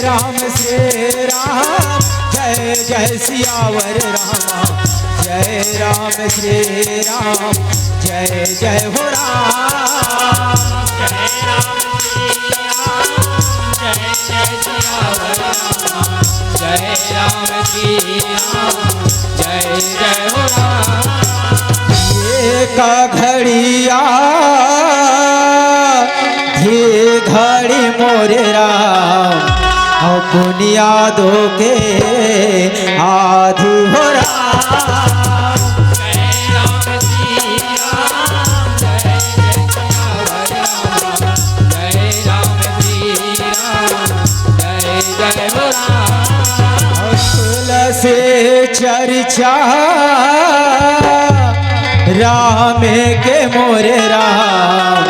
राम श्री राम, जय जय सियावर रामा। जय राम श्री राम, जय जय हो राम। जय राम श्री राम, जय जय सियावर रामा। जय राम श्री राम, जय जय हो राम। एक घड़िया धी घड़ी मोरे राम, और बुनियादों के आधु हो राम। जय राम श्री राम, जय जय सियावर रामा। जय राम श्री राम, जय जय हो राम। तुलसी चर्चा राम के मोरे राम,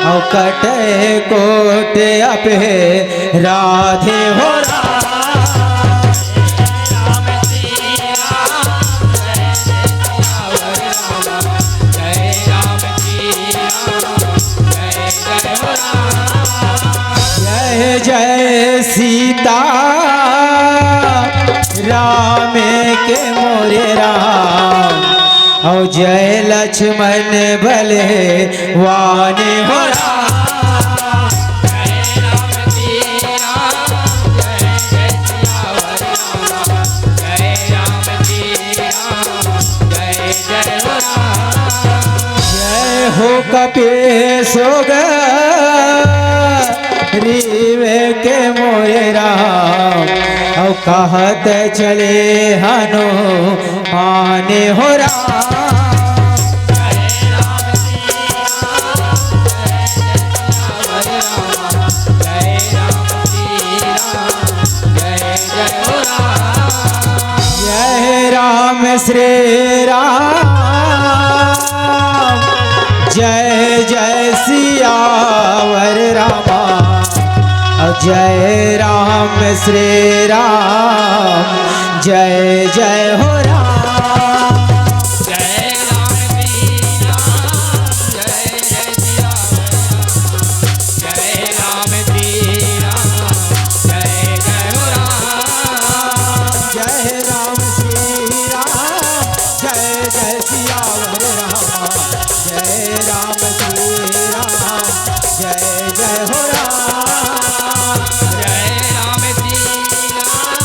और कटे कोट अपे राधे हो राम। राम श्री राम, जय जय सियावर रामा। जय राम श्री राम, जय जय हो राम। जय जय सीता राम के मोरे राम, और जय लक्ष्मण भले वाने हो राम। जय राम श्री राम, जय जय सियावर रामा। जय राम श्री राम, जय जय हो राम। जय हो कपीसोग रीवे के मोरे राम, और कहत चले हनु माने हो राम। जय राम श्री राम, जय जय सियावर रामा। जय राम श्री राम, जय जय हो राम। जय राम श्री राम, जय जय सियावर रामा। जय राम श्री राम, जय जय हो राम। जय राम श्री राम, जय जय सियावर रामा। जय राम श्री राम, जय जय हो राम। जय राम श्री राम, जय जय सियावर रामा। जय राम श्री राम, जय जय हो राम। जय राम श्री राम,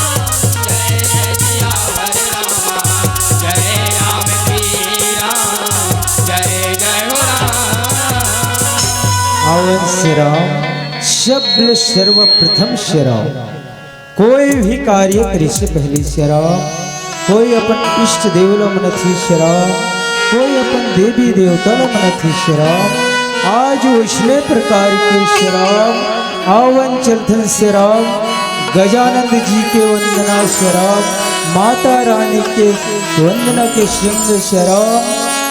जय जय सियावर रामा। जय राम श्री राम, जय जय हो राम। आवन श्रीराम शब्द सर्वप्रथम श्रीराम। कोई भी कार्य करे से पहले श्रीराम, कोई अपन इष्ट देवल मनथी श्रीराम, कोई अपन देवी देवता मनथी श्रीराम। आज उसमें प्रकार के श्रीराम आवन चलथन श्रीराम, गजानंद जी के वंदना श्रीराम, माता रानी के वंदना के संग श्रीराम।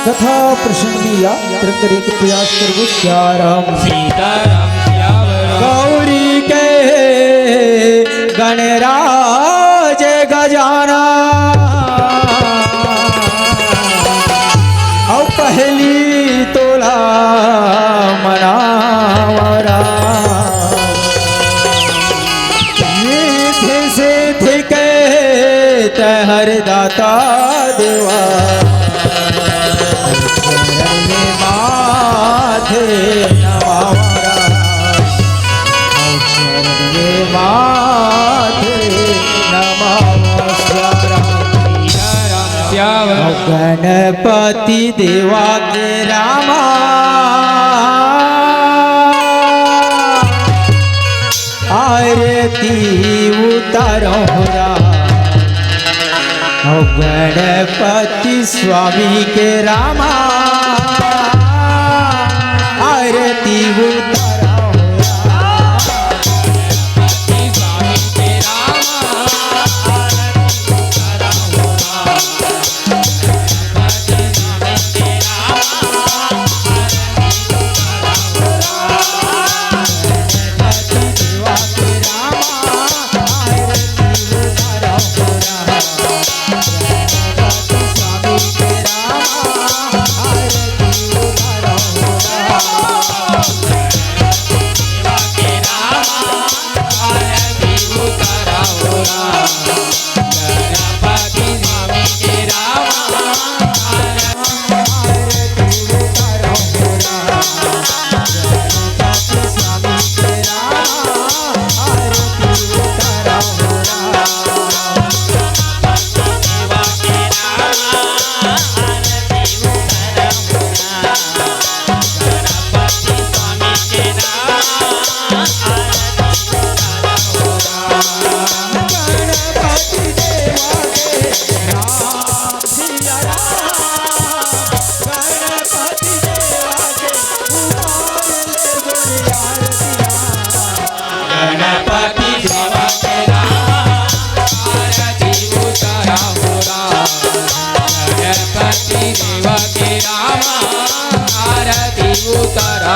कथा प्रसंग यात्रा करे के प्रयास करबो श्याराम। सीताराम सियावर गौरी के गणराज गजाना, और पहली तोला मनावरा। ये से थे तहर दाता देवा, माथे नवावरा। माथे नमस्कार। सियावर गणपति देवा के रामा, आरती उतारो राम। गणपति स्वामी के रामा, आरती उतारो राम। स्वामी के रामा, आरती उतारो राम। स्वामी के रामा, आरती स्वामी के रामा,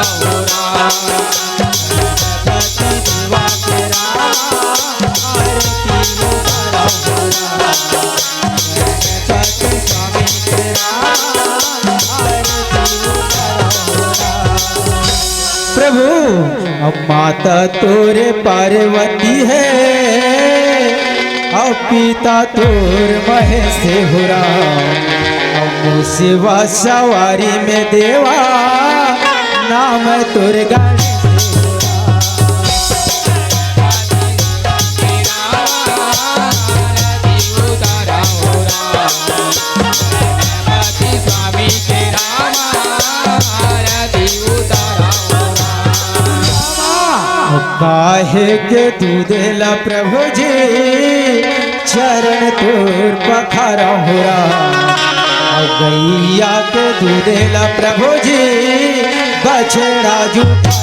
हो राम गणपति देवा के राम आरती उतारा हो राम गणपति स्वामी के राम आरती उतारा हो राम। प्रभु अब माता तोरे पार्वती है और पिता तोर महेश हो राम। अब शिवा सवारी में देवा नाम तोर गणेश काहे के तू देला प्रभु जी चरण तोर पखारा हो राम। गैया के तू देला प्रभु जी बछड़ा जुटा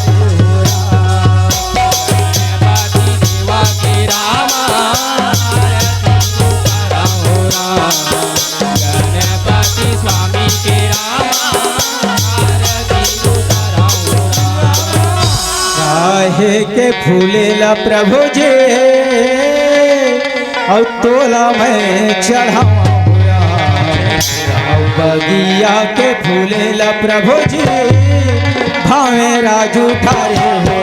देवा के राम गणपति स्वामी के राम काहे के फूलेला प्रभु जी और तोला मैं चढ़ावा बगिया के फूलेला प्रभु जी भावे राजू ठारे हो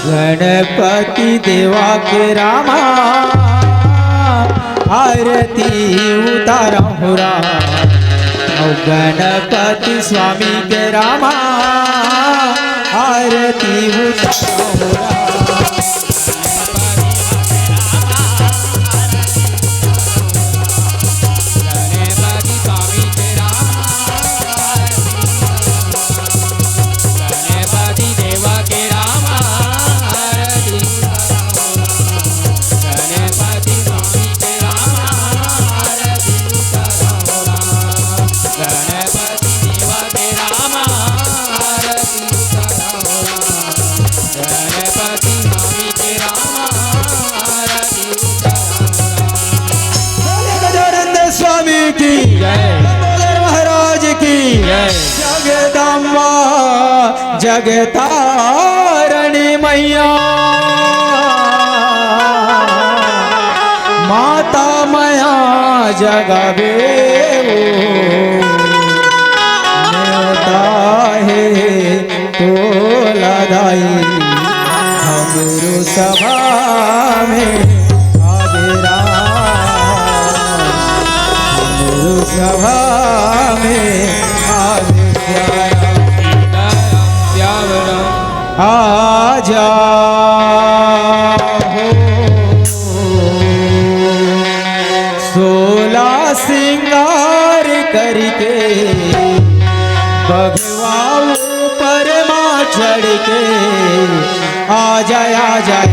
गणपति देवा के रामा आरती उतारा हो राम। गणपति स्वामी के रामा आरती उतारा हो राम। महाराज की जगदम्बा जगतारणी मैया माता मया जगावे है तो लदाई हमरो सभा में सभा में आजा सोला सिंगार करके भगवा ऊपर माँ चढ़ के आ जाए आ जाए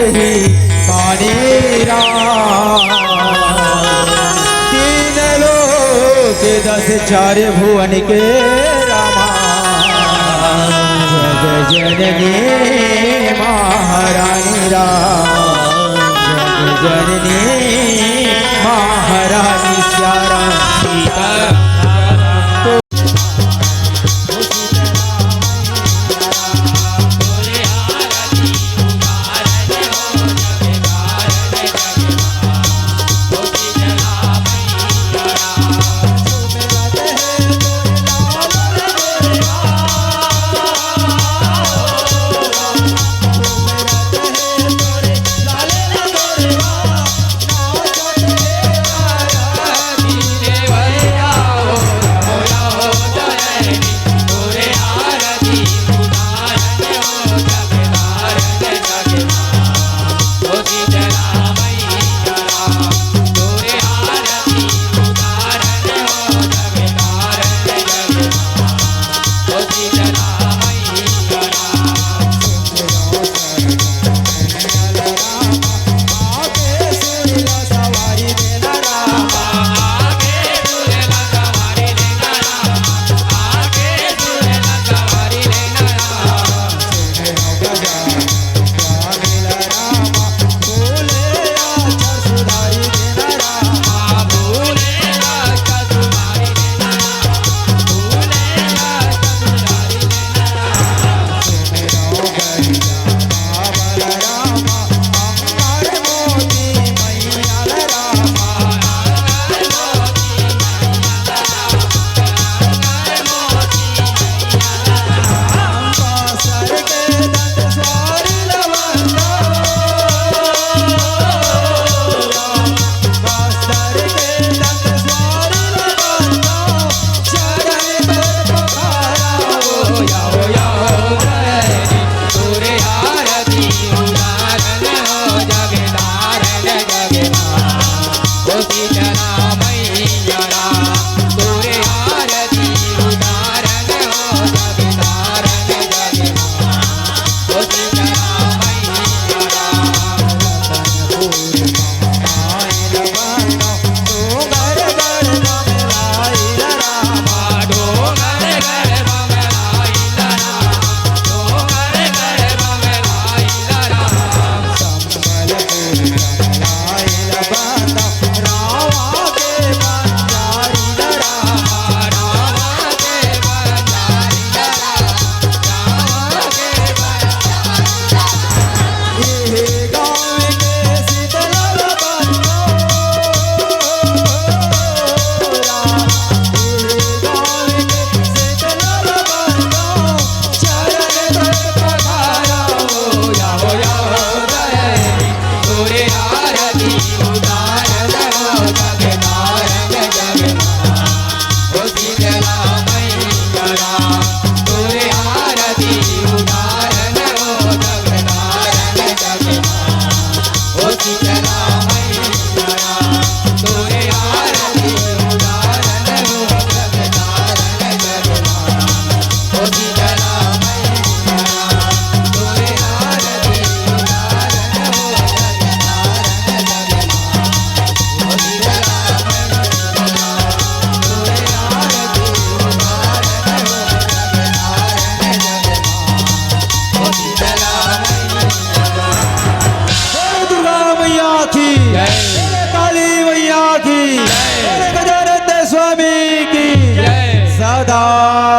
ही माने राम। तीन लोक 10 चार भुवन के रामा, जग जननी महारानी राम, जग जननी महारानी श्यारा सीता।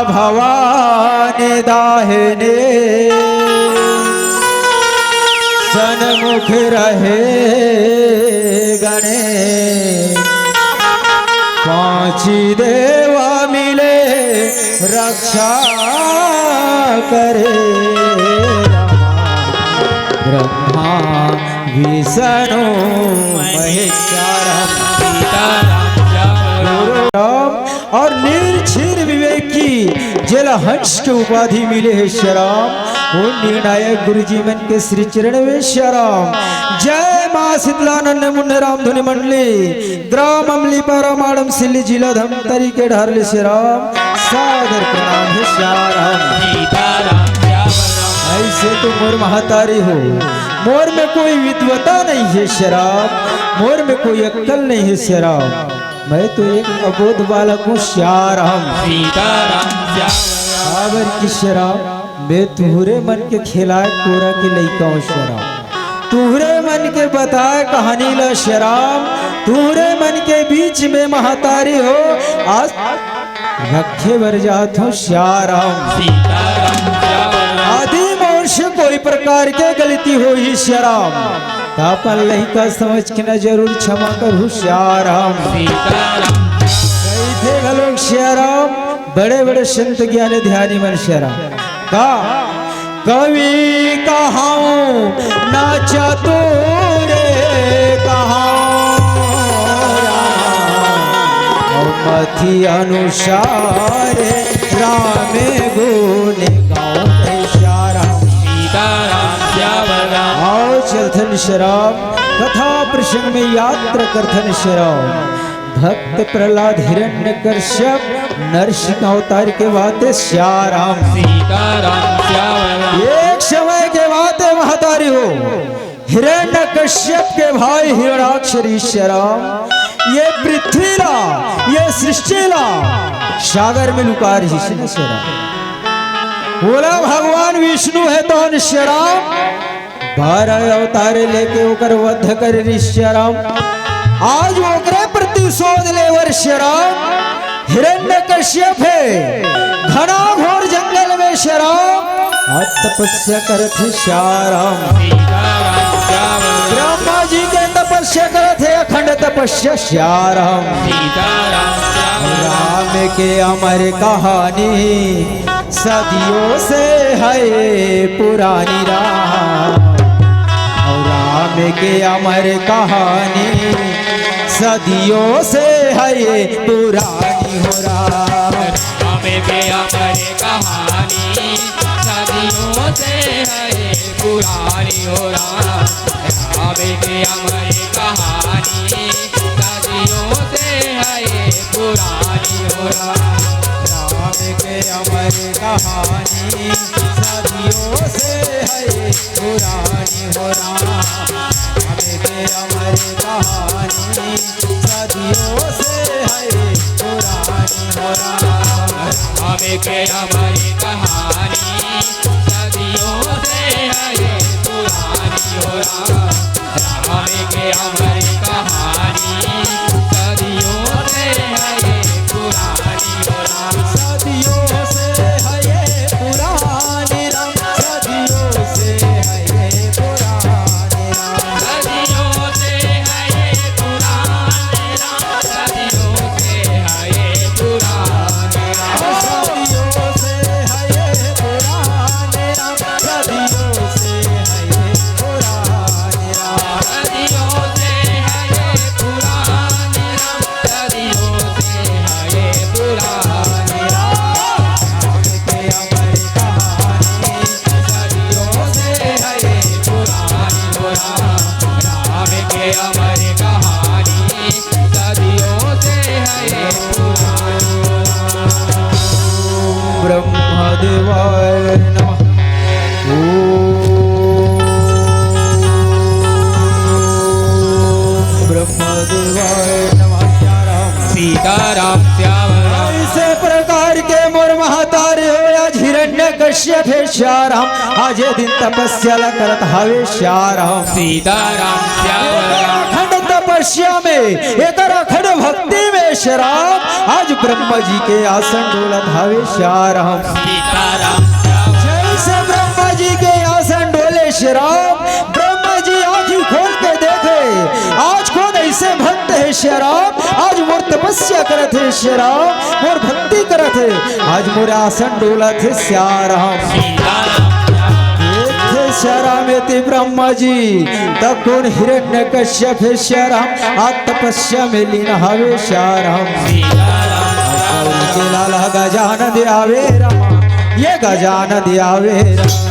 भवानी दाहिने सन्मुख रहे गणे, पांची देवा मिले रक्षा करे, ब्रह्मा विष्णु महेश्वर और निर्छीर विवेकी जल हंस के उपाधि मिले है श्याम। उन निर्णायक गुरु जी मन के श्री चरण में श्याम। जय मां शीतलानंद मुन्ने राम धुनि मंडली ग्राम अमली पारामाड़म सिल्ली जिला धमतरी के ढारले श्याम। सादर प्रणाम है श्याम। ऐसे तो मोर महतारी हो मोर में कोई विद्वता नहीं है शराब, मोर में कोई अक्कल नहीं है शराब, मैं तो एक अबोध बालक हूँ श्याराम। सीताराम श्याम आवर की शराब, मैं तुहरे मन के खिलाए कोरा के लइका हूँ शराब, तुहरे मन के बताए कहानी ला शराब, तुहरे मन के बीच में महतारी हो आज रखे बर जात हूँ श्याराम। सीताराम श्याम आदि मनुष्य कोई प्रकार के गलती हो ही श्याराम, तापन लइका समझ के न जरूर क्षमा करू श्याराम। सीताराम थे लोग श्याराम बड़े बड़े संत ज्ञानी ध्यानी मन श्याराम का कवि कहाऊं नाचा तो रे मथी अनुसार राम गुण गाऊं श्याराम। सीताराम श्याम आओ चलथन शराब कथा प्रसंग में यात्रा करथन शराब, भक्त प्रहलाद हिरण्यकश्यप नरसिंह अवतार के बातें श्याराम। सीताराम श्याम एक समय के बातें महतारी हो हिरण्यकश्यप के भाई हिरणाक्षरी श्याराम, ये पृथ्वी ला ये सृष्टि ला सागर में लुका रही है श्याराम। बोला भगवान विष्णु है तो श्याराम 12 अवतार लेके ओकर वध कर रही श्याराम, आज ओकरे प्रतिशोध लेवर श्याराम। हिरण्यकश्यप है घना घोर जंगल में श्याराम तपस्या करते श्याराम। सीताराम श्याम ब्रह्मा जी के तपस्या करते अखंड तपस्या श्याराम। सीताराम श्याम राम के अमर कहानी सदियों से है पुरानी राम, राम के अमर कहानी सदियों से है पुरानी हो राम। हमें के अमर कहानी सदियों से है पुरानी हो राम, हमें के अमर कहानी सदियों से है पुरानी हो राम। राम के अमर कहानी सदियों से है पुरानी हो राम, राम के अमर कहानी सदियों से है पुरानी हो राम। हमें के अमर कहानी सदियों से है पुरानी हो राम, हमें के अमर कहानी सदियों से है पुरानी हो राम। सदियों से है ये पुरानी राम, सदियों से है ये पुरानी राम। सदियों से है ये पुराने राम, सदियों से है ये पुराने राम। सदियों से है ये पुरानी राम, सदियों से है ये पुरानी राम। सदियों से है ये पुराने राम, सदियों से है ये पुराने राम। राम के अमर कहानी सदियों से है ये पुरानी हो राम, राम के अमर कहानी सदियों से है ये पुरानी हो राम। ब्रह्मदेवाय नमः। ओम ब्रह्मदेवाय नमः। श्याराम सीताराम श्याम ऐसे प्रकार के मोर महतारे हो आज हिरण्यकश्यप है श्याराम, आज ये दिन तपस्या ला करत हावे श्याराम। सीताराम श्याम अखंड तपस्या में एक अखंड भक्ति में श्याराम, आज ब्रह्मा जी के आसन डोलत हावे श्याराम। सीताराम श्याम जैसे ब्रह्मा जी के आसन डोले श्याराम, ब्रह्मा जी आंखें खोल के देखे आज कौन ऐसे भक्त है श्याराम, आज मोर तपस्या करत है श्याराम, मोर भक्ति करत है, आज मोर आसन डोलत है श्याराम। सीताराम थे श्याराम यति ब्रह्मा जी तब कौन हिरण्यकश्यप है श्याराम, आज तपस्या में लीन हावे श्याराम। के लाला गजानन आवे रमा, ये गजानन आवे रमा।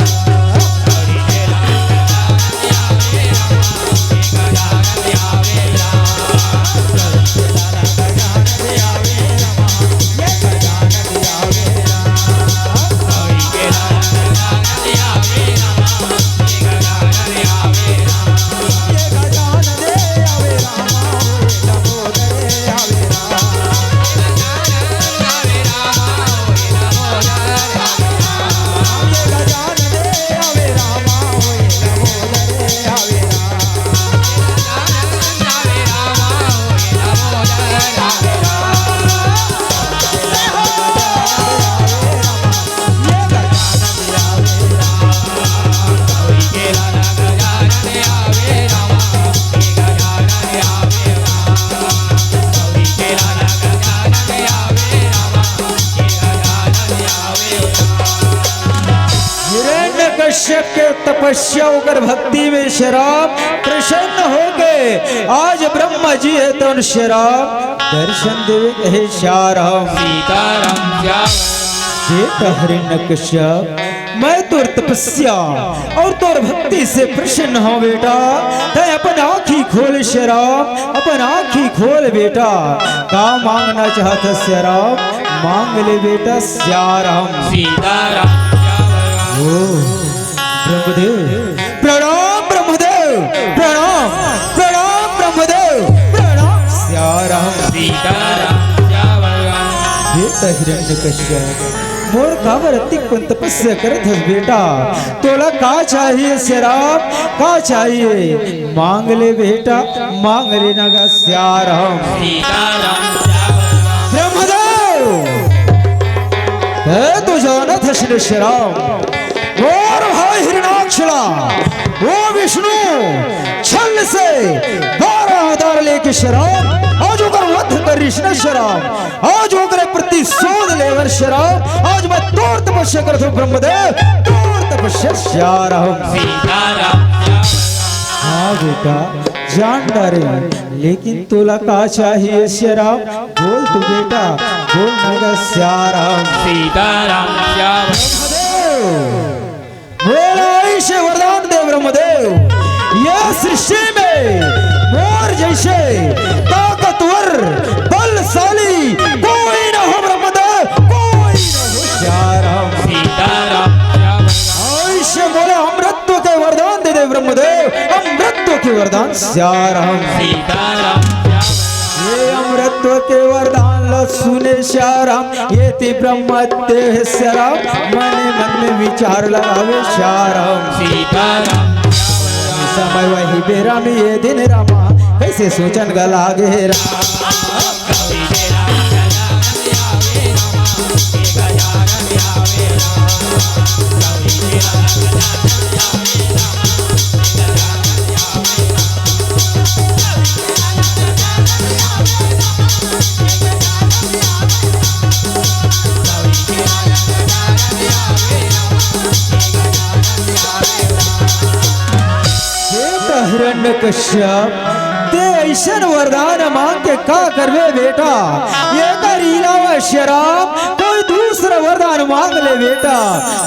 तपस्या होकर भक्ति में शराब प्रसन्न हो गए। आज ब्रह्मा जी है तो शराब दर्शन देवे कहे श्याम सीताराम श्याम बेटा हिरण्यकश्यप मैं तोर तपस्या और तोर भक्ति से प्रसन्न हो बेटा। तय अपन आँखी खोल शराब, अपन आँखी खोल बेटा। का मांगना चाहता शराब मांग ले बेटा श्याम सीताराम ओ ब्रह्मदेव प्रणाम, ब्रह्मदेव प्रणाम, प्रणाम ब्रह्मदेव प्रणाम श्याम सीताराम श्याम बेटा हिरण्यकश्यप मोर काबर अतिक पण तपस्या करत हस बेटा। तोला का चाहिए शराब का चाहिए मांग ले बेटा, मांग ले नगा श्याम सीताराम ब्रह्मदेव है तो जानत हस ने शराब मोर भाई हिरणाक्षला वो विष्णु छल से 12,000 लेके शराब आज ओकर वध करिस न शराब, आज ओकरे प्रति सोध लेवर शराब। आज मैं तोर तपस्या करत हूं ब्रह्मदेव, तोर तपस्या श्याम सीताराम हाँ बेटा जान डारे लेकिन तोला का चाहिए श्याम बोल तू बेटा बोल नगा श्याम सीताराम श्याम बोला ऐसे वरदान दे ब्रह्मदेव। यह सृष्टि में मोर जैसे ताकतवर बलशाली कोई न हो ब्रह्मदेव, कोई न हो श्याम सीताराम ऐसे बोले अमृतत्व के वरदान दे दे ब्रह्मदेव, अमृतत्व के वरदान श्याम सीताराम ये अमृतत्व के वरदान लो सुने श्याम ये ती ब्रह्मत्व श्याम मने मन में विचार लगावे श्याम सीताराम समय वही बेरा में ये दिन रामा कैसे सोचन गलागे हिरण्यकश्यप ते ऐसन वरदान मांग के का करवे बेटा। ये कर इलावा शराब कोई दूसरा वरदान मांग ले बेटा।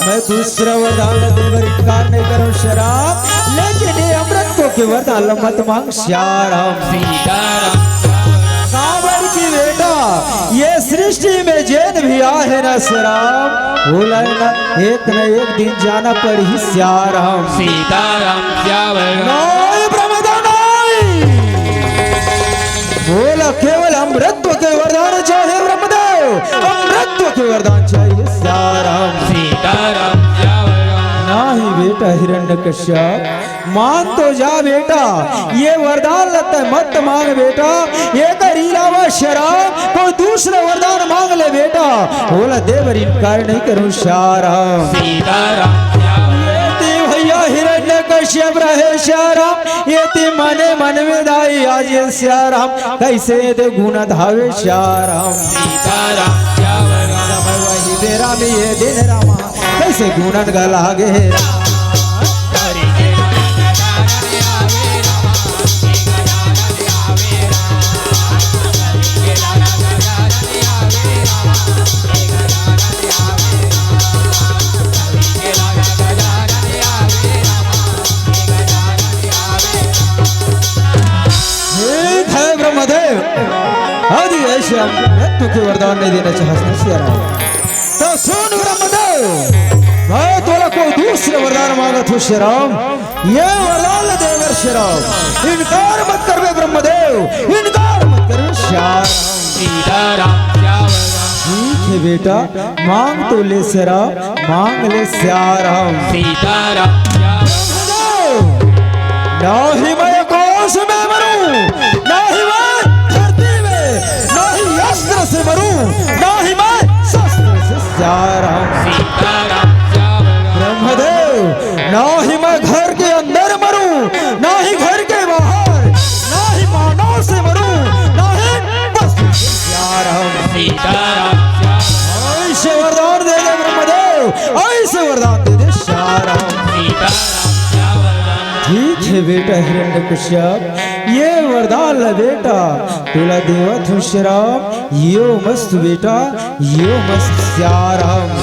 मैं दूसरा वरदान देवर इनकार नहीं करूं शराब, लेकिन ये अमृतत्व के वरदान मत मांग श्याम सीताराम काबर की बेटा। ये सृष्टि में जैन भी आहे ना श्याम बोला ना एक न एक दिन जाना पड़ी श्याम सीताराम श्याम बोला केवल अमृतत्व के वरदान चाहिए ब्रह्मदेव, अमृतत्व के वरदान चाहिए श्याम सीताराम श्याम नहीं बेटा हिरण्यकश्यप मांग तो जा बेटा। ये वरदान लता मत मांग बेटा। ये कर इलावा शराब कोई दूसरा वरदान मांग ले बेटा। बोला देवर इनकार नहीं करूं श्याम सीताराम भैया हिरण्यकश्यप रहे श्याम ये ती मने मन में दाई आज ये श्याम कैसे दे गुण धावे श्याम सीताराम श्याम वही बेरा में ये दिन रामा कैसे गुणन गलागे ब्रह्मदेव आदि ऐसे मृत्यु के वरदान नहीं देना चाहते श्याम तो सुन ब्रह्मदेव मैं तोला कोई दूसरे वरदान मांगत हूँ श्याम। ये वरदान देवर श्याम इनकार मत करवे ब्रह्मदेव, इनकार मत करवे श्याम सीताराम श्याम ठीक है बेटा मांग तो ले श्याम मांग ले श्याम सीताराम श्याम नहीं मैं कोष में मरूं, नहीं मैं धरती में, नहीं अस्त्र से मरूं, नहीं मैं शस्त्र से श्याम सीताराम श्याम ब्रह्मदेव नहीं मैं घर के अंदर मरूं, नहीं घर के बाहर, नहीं मानव से मरूं, नहीं बस श्याम सीताराम श्याम ऐसे वरदान दे दे ब्रह्मदेव, ऐसे वरदान दे दे श्याम सीताराम हे बेटा हिरण्यकश्यप ये वरदान ला बेटा तुला देवत हूँ श्री राम यो मस्त बेटा यो मस्त श्याराम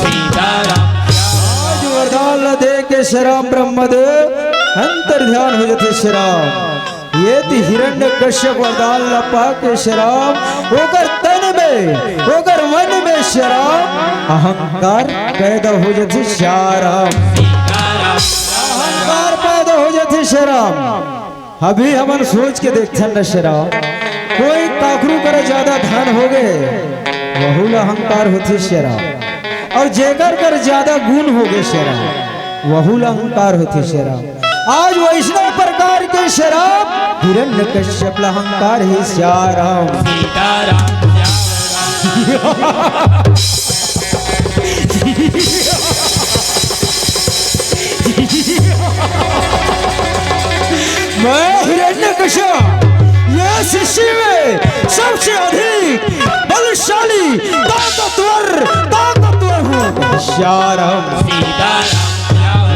आज वरदान ला दे के श्री राम ब्रह्मदेव अंतर ध्यान हो जाते श्री राम ये ती हिरण्यकश्यप वरदान ला पाके श्री राम ओकर तन में ओकर मन में श्री राम अहंकार पैदा हो जाते श्याराम अहंकार पैदा हो जाते श्री राम। अभी हमन सोच के देखते न श्री राम कोई काकरू करे ज्यादा धन हो गए बहुल अहंकार होते श्री राम और जेकर कर ज्यादा गुण हो गए श्री राम बहुल अहंकार होते श्री राम। आज वैष्णव प्रकार के श्री राम हिरण्यकश्यप ला अहंकार है श्याराम मैं हिरण्यकश्यप ये सृष्टि में सबसे अधिक बलशाली ताकतवर हूँ श्याराम।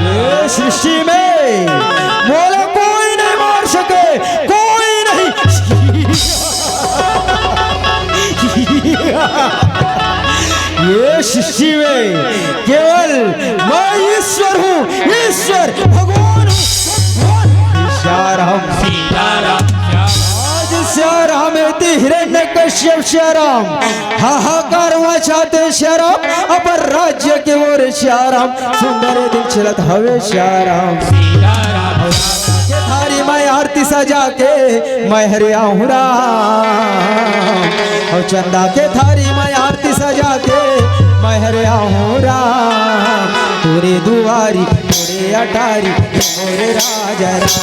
ये सृष्टि में बोले कोई नहीं मार सके कोई नहीं ये सृष्टि में केवल मैं ईश्वर हूँ ईश्वर भगवान श्याराम। आज श्याराम हिरण्यकश्यप श्याराम हाहाकार मचाते श्याराम अपर राज्य के ओर श्याराम सुंदर दिल चलत हवे श्याराम। थारी मैं आरती सजा के मैं हरिया हूँ राम और चंदा के थारी मैं आरती सजा के मैं हरिया हूँ राम तोरे दुआरी तोरे अटारी मोरे राजा राम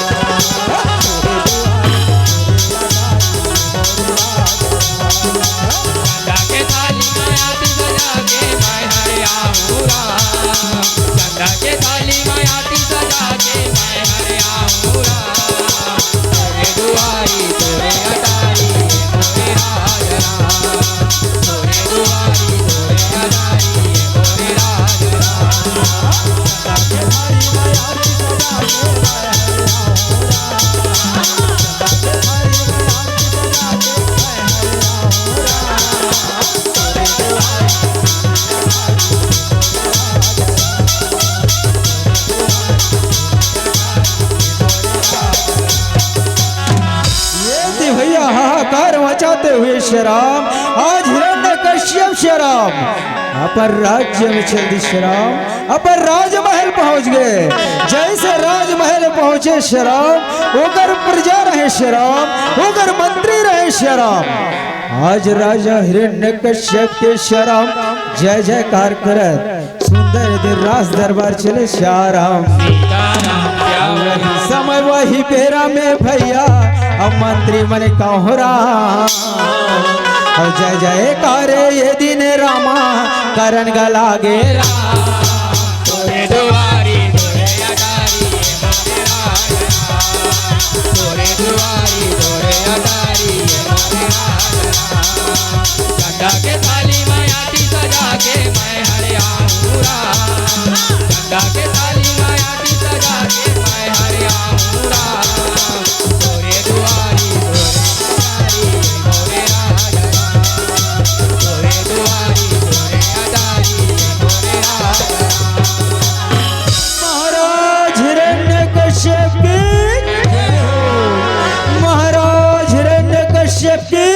मचाते हुए श्री राम आज हिरण्यकश्यप श्री राम अपर राज्य में चल दी श्री राम अपर राजमहल पहुंच गए। जैसे राजमहल पहुंचे श्री राम ओकर प्रजा रहे श्री राम ओकर मंत्री रहे श्री राम। आज राजा हिरण्यकश्यप के श्री राम जय जयकार करत सुंदर दिन रास दरबार चले श्री राम। समय वही पेरा में भैया अब मंत्री मन कहोरा और जय जय करे ये दिन रामा करन गला गे तोरे दुआरी तोरे अटारी मोरे राजा तोरे दुआरी तोरे अटारी मोरे राजा चंदा के थाली में आती सजा के मैं हरिया हूँ राम चंदा के थाली में आती सजा के मैं हरिया हूँ राम तोरे दुआरी तोरे अटारी मोरे राजा तोरे दुआरी तोरे अटारी मोरे राजा। महाराज हिरण्यकश्यप की महाराज हिरण्यकश्यप की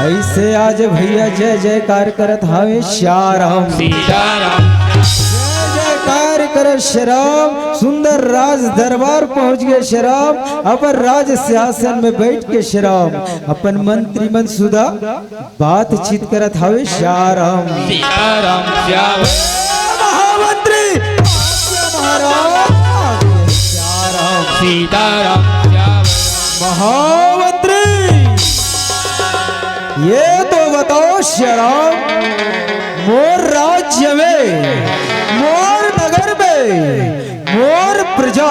ऐसे आज भैया जय जयकार करत हावे श्याराम सीताराम जय जयकार कर श्याम। सुंदर राज दरबार पहुंच गए श्याम अपर राज सिंहासन में बैठ के श्याम अपन मंत्री मन सुधा बातचीत करत हावे श्याराम। सीताराम श्याम महामंत्री महाराज श्याराम सीताराम श्याम महामंत्री ये तो बताओ श्याम मोर राज्य में मोर नगर में मोर प्रजा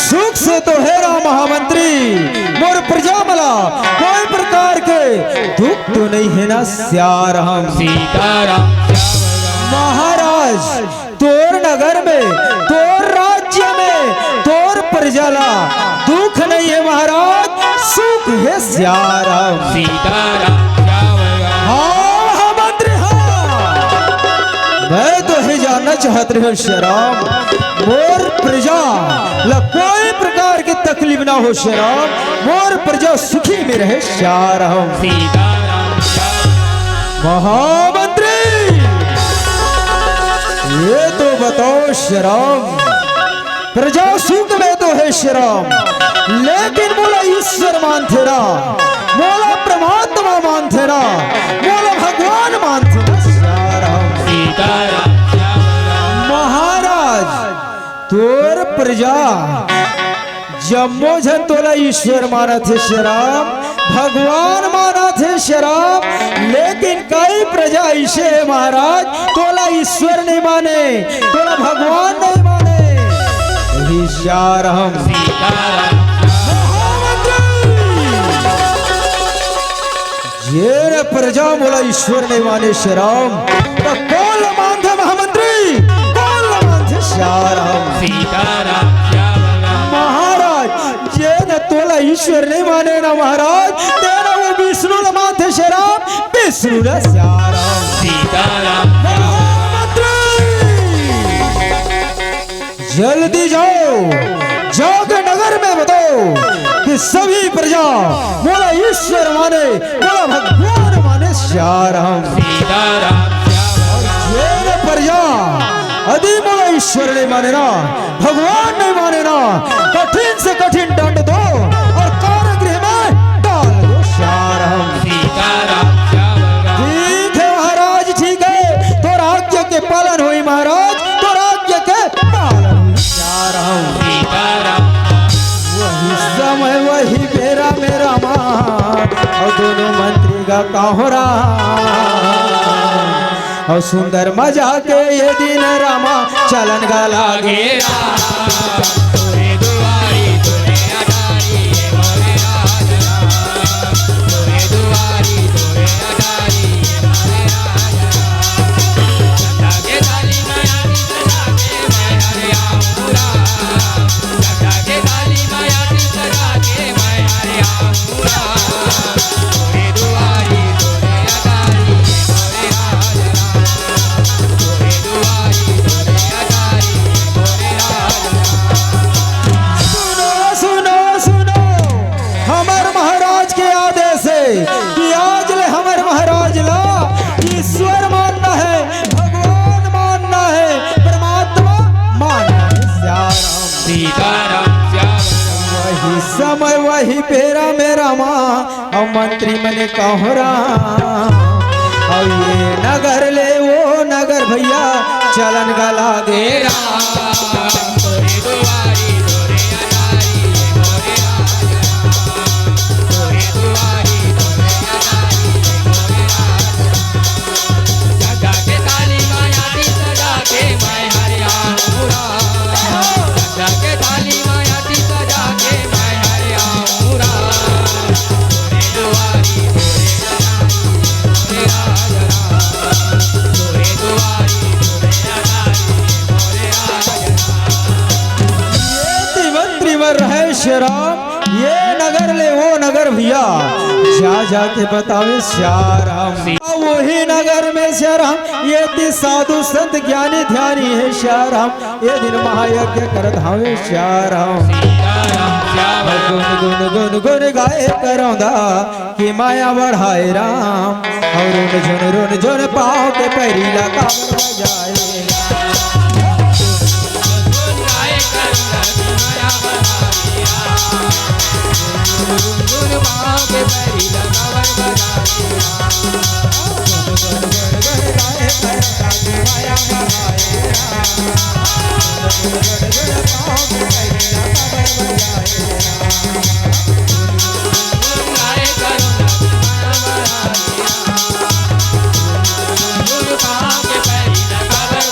सुख से तो है राम महामंत्री मोर प्रजा मला कोई प्रकार के दुख तो नहीं है ना श्याराम। सीताराम महाराज तोर नगर में तोर राज्य में तोर प्रजाला दुख नहीं है महाराज, सुख है श्याराम। सीताराम श्याम राम। हाँ मंत्री हाँ, मैं तो ही जानना चाहत रहे श्याराम, मोर प्रजा ला कोई प्रकार की तकलीफ ना हो श्याराम, मोर प्रजा सुखी में रहे श्याराम। सीताराम श्याम महामंत्री ये तो बताओ श्याराम, प्रजा सुख में तो है श्याराम, लेकिन बोला ईश्वर मानते ना, बोला परमात्मा मानते ना, बोला भगवान मानते ना श्याराम। सीताराम श्याम राम। महाराज तोर प्रजा जम्मो जन तोला ईश्वर माना थे श्याराम, भगवान माना थे श्याराम, लेकिन कई प्रजा ऐसे है महाराज, तोला ईश्वर नहीं माने, तोला भगवान नहीं माने। यही श्याराम। सीताराम ये रे प्रजा मोला ईश्वर नहीं माने श्याराम, तो कौन मानते महामंत्री, कौन मानते श्याराम। सीताराम श्याम राम। महाराज ये न तोला ईश्वर नहीं माने ना महाराज, तेरा वो विष्णु न मानते श्याराम, विष्णु न श्याराम। सीताराम जल्दी जाओ, जाके नगर में बताओ कि सभी प्रजा मोला ईश्वर माने, मोला भगवान माने श्याराम। सीताराम श्याम ये न प्रजा यदि मोला ईश्वर नहीं माने ना, भगवान नहीं माने ना, कठिन से कठिन दंड दो और कारागृह में डाल दो श्याराम। सीताराम श्याम राम। ठीक है महाराज ठीक है, तो राज्य के पालन हुई महाराज, तो राज्य के पालन हुई श्याराम। सीताराम वही समय वही बेरा मेरा माँ, और दोनों मंत्री का काहोरा, और सुंदर मजा के ये दिन रामा चलन गा लागे। तोरे दुआरी तोरे अटारी ये मोरे राज राम। तोरे दुआरी तोरे अटारी ये मोरे राज राम। सदा के काली माया की सदा के मैं हरे आऊँगा। सदा के काली माया की सदा के मैं हरे आऊँगा। तोरे दुआरी तोरे अटारी ये मोरे राज राम। तोरे दुआरी तोरे अटारी ये मोरे राज राम। सुनो सुनो सुनो हमार महाराज के आदेश है कि आज ले हमार महाराज ला ईश्वर मानना है, भगवान मानना है, परमात्मा मानना है श्याराम। सीताराम श्याम राम। वही समय वही बेरा मेरा माँ, और मंत्री मने कहोरा, और ये नगर ले वो नगर भैया चलन गा लागे। तोरे दुआरी तोरे अटारी ये मोरे राज राम। तोरे दुआरी तोरे अटारी ये मोरे राज राम। सदा के काली माया की सदा के मैं हरे आऊँगा। सदा के काली माया की सदा के मैं हरे आऊँगा। तोरे दुआरी तोरे अटारी ये मोरे राज राम। तोरे दुआरी तोरे अटारी ये मोरे राज राम। मंत्री में रहे श्याराम, ये नगर ले वो नगर भैया जा जाके बतावे श्याराम। वही नगर में श्याराम ये दिन साधु संत ज्ञानी ध्यानी है श्याराम, ये दिन महायज्ञ कर धावे श्याराम। सीताराम श्याम गुन गुन गुन गुन गाए करौंदा कि माया बढ़ाए राम, और रुन झुन पाँव के पैरी लगा बजाए। गाए करना माया बहारी राम। गुन माँ के पैरी लगावर बजारी राम। गाए करना माया बहारी राम। गुन माँ के पैरी लगावर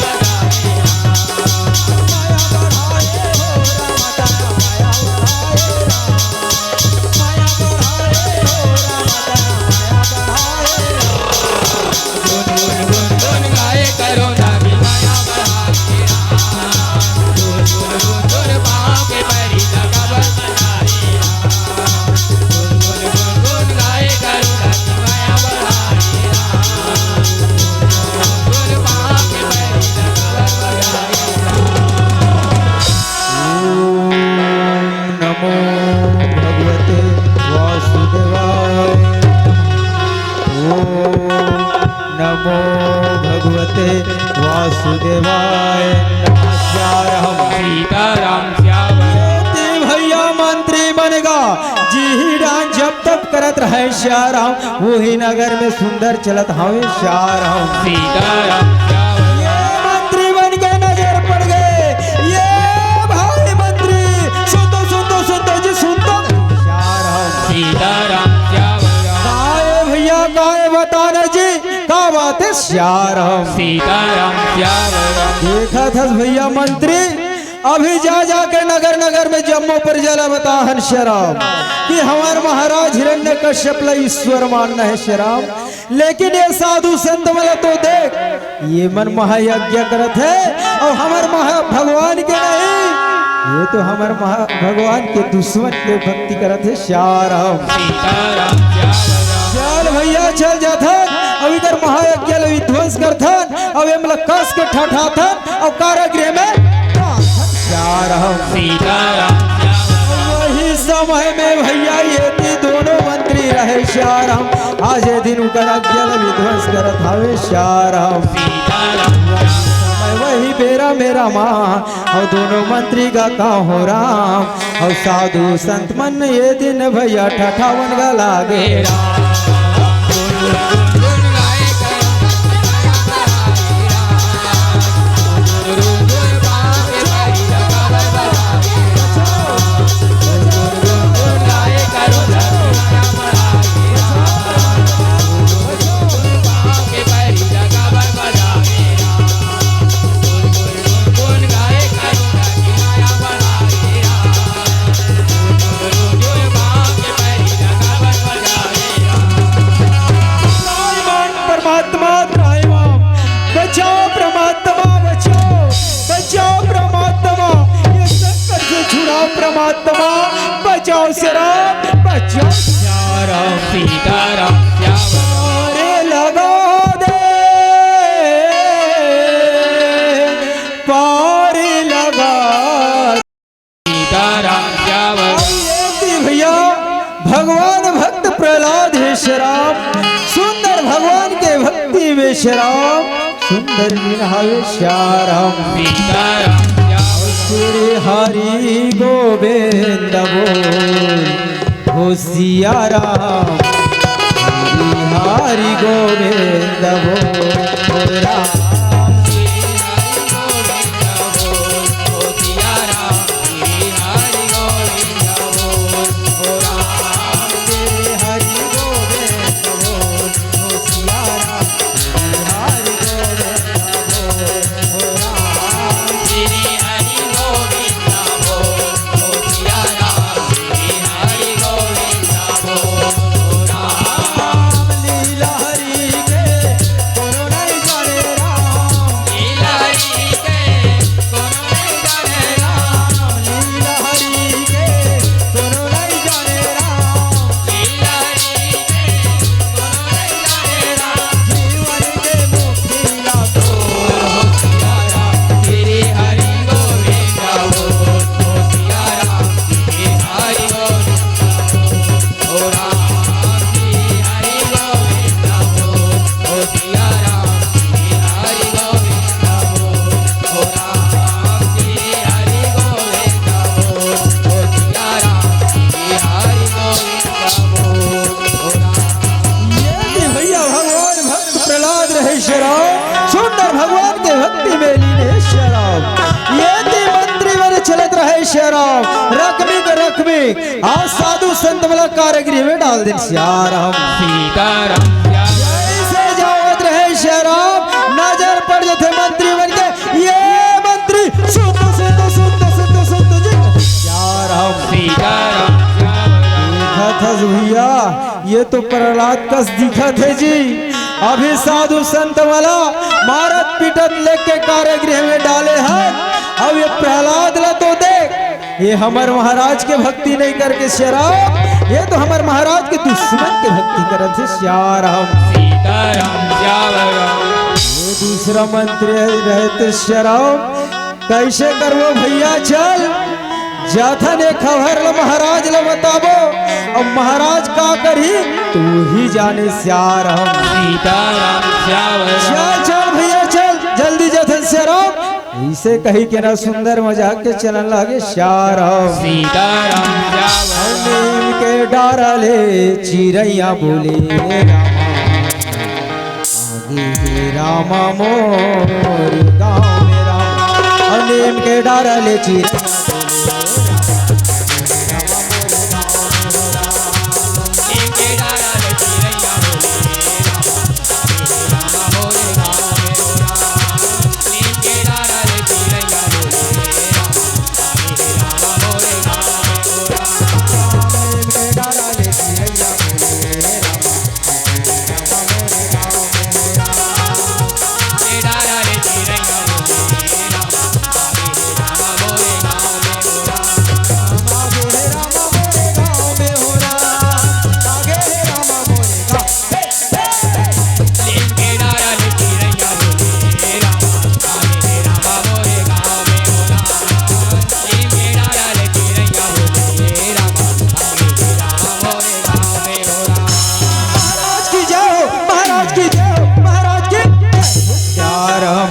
शिवाय नमः श्याम सीताराम श्याम ते भैया मंत्री बनेगा जी डांस जब तक करत रहे श्याम वही नगर में सुंदर चलत हवे श्याम सीताराम श्याम ये मंत्री बन के नजर पड़ गए ये भाई मंत्री सुन तो जी सुन तो श्याम सीताराम श्याम काय भैया काय बताना जी का बात है श्याम सीताराम श्याम देखा था भैया मंत्री अभी जा जाके नगर नगर में जम्मू पर जला बता हन शराब कि हमारे महाराज हिरण्य कश्यप ला ईश्वर मानना है शराब लेकिन ये साधु संत वाला तो देख ये मन महायज्ञ करत है और हमारे भगवान के नहीं ये तो हमारे भगवान के दुश्मन के भक्ति करत है श्याम सीताराम श्याम चल भैया चल जाता अभी कर महायज्ञ ला विध्वंस करथन अब एमला कस के ठठाथन और कारागृह में श्याम सीताराम वही समय में भैया ये थी दोनों मंत्री रहे श्याम आज ये दिन उनका विध्वंस करत हवे श्याम समय वही बेरा मेरा माँ और दोनों मंत्री का काम हो राम और साधु संत मन ये दिन भैया ठठावन गा लागे परमात्मा बचाओ शराब बचाओ श्याम सीताराम श्याम रे लगा दे पार लगा सीताराम श्याम भैया भगवान भक्त प्रहलाद है शराब सुंदर भगवान के भक्ति में शराब सुंदर निहावे श्याम सीताराम श्री हरि गोविंद बोल हो सिया राम हरि गोविंद बोल राम सुंदर भगवान के भक्ति में लीन शराब ये ती मंत्री मेरे चलत रहे शराब रखमी आज साधु संत वाला कारागृह में डाल दिन श्याम सीताराम जैसे जावत रहे शराब नजर पड़ जाते मंत्री बन के ये मंत्री सुन जी श्याम सीताराम देखा था भैया ये तो प्रहलाद कस दिखा थे जी अभी साधु संत वाला मारत पिटत लेके कारागृह में डाले हैं अब ये प्रहलाद ला तो देख ये हमारे महाराज के भक्ति नहीं करके शराब ये तो हमारे महाराज के दुश्मन के भक्ति करत है श्याम सीताराम ये दूसरा मंत्री रहते शराब कैसे करवो भैया चल जाथा ने खबर ला महाराज ला बताबो अब महाराज का करी तू ही जाने श्याम सीताराम चल चल भैया चल जल्दी जथन श्याराम इसे कही के ना सुंदर मजाक के चलन लागे श्याराम सीताराम श्याम नीम के डारले चिड़ैया बोले रामा आगे मोर गाँव में राम नीम के डारले चिड़ैया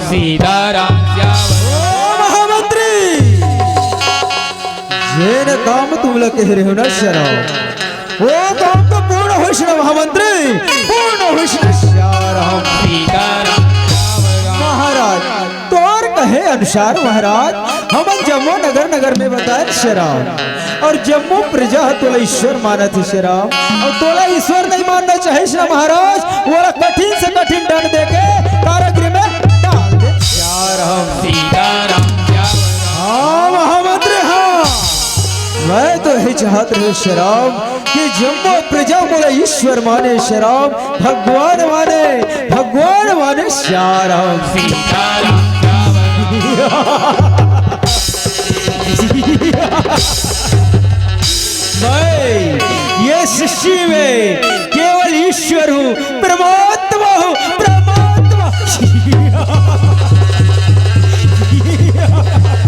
सीताराम श्याम महामंत्री जेन काम तुम लोग कह रहे हो ना श्याराम वो काम तो पूर्ण होश ना महामंत्री पूर्ण होश ना श्याराम सीताराम महाराज तोर कहे अनुसार महाराज हम जम्मू नगर में बताए श्याराम और जम्मू प्रजा तोला ईश्वर माना थे श्याराम और तोला ईश्वर नहीं मानना चाहिए ना महाराज वो कठिन से कठिन दंड देके कारागृह में सीताराम हाँ महामंत्री हाँ मैं तो यही चाहत हूँ श्याराम कि जम्मू प्रजा बोला ईश्वर माने श्याराम भगवान माने श्याराम सीताराम मैं ये सृष्टि में केवल ईश्वर हूँ परमात्मा हूँ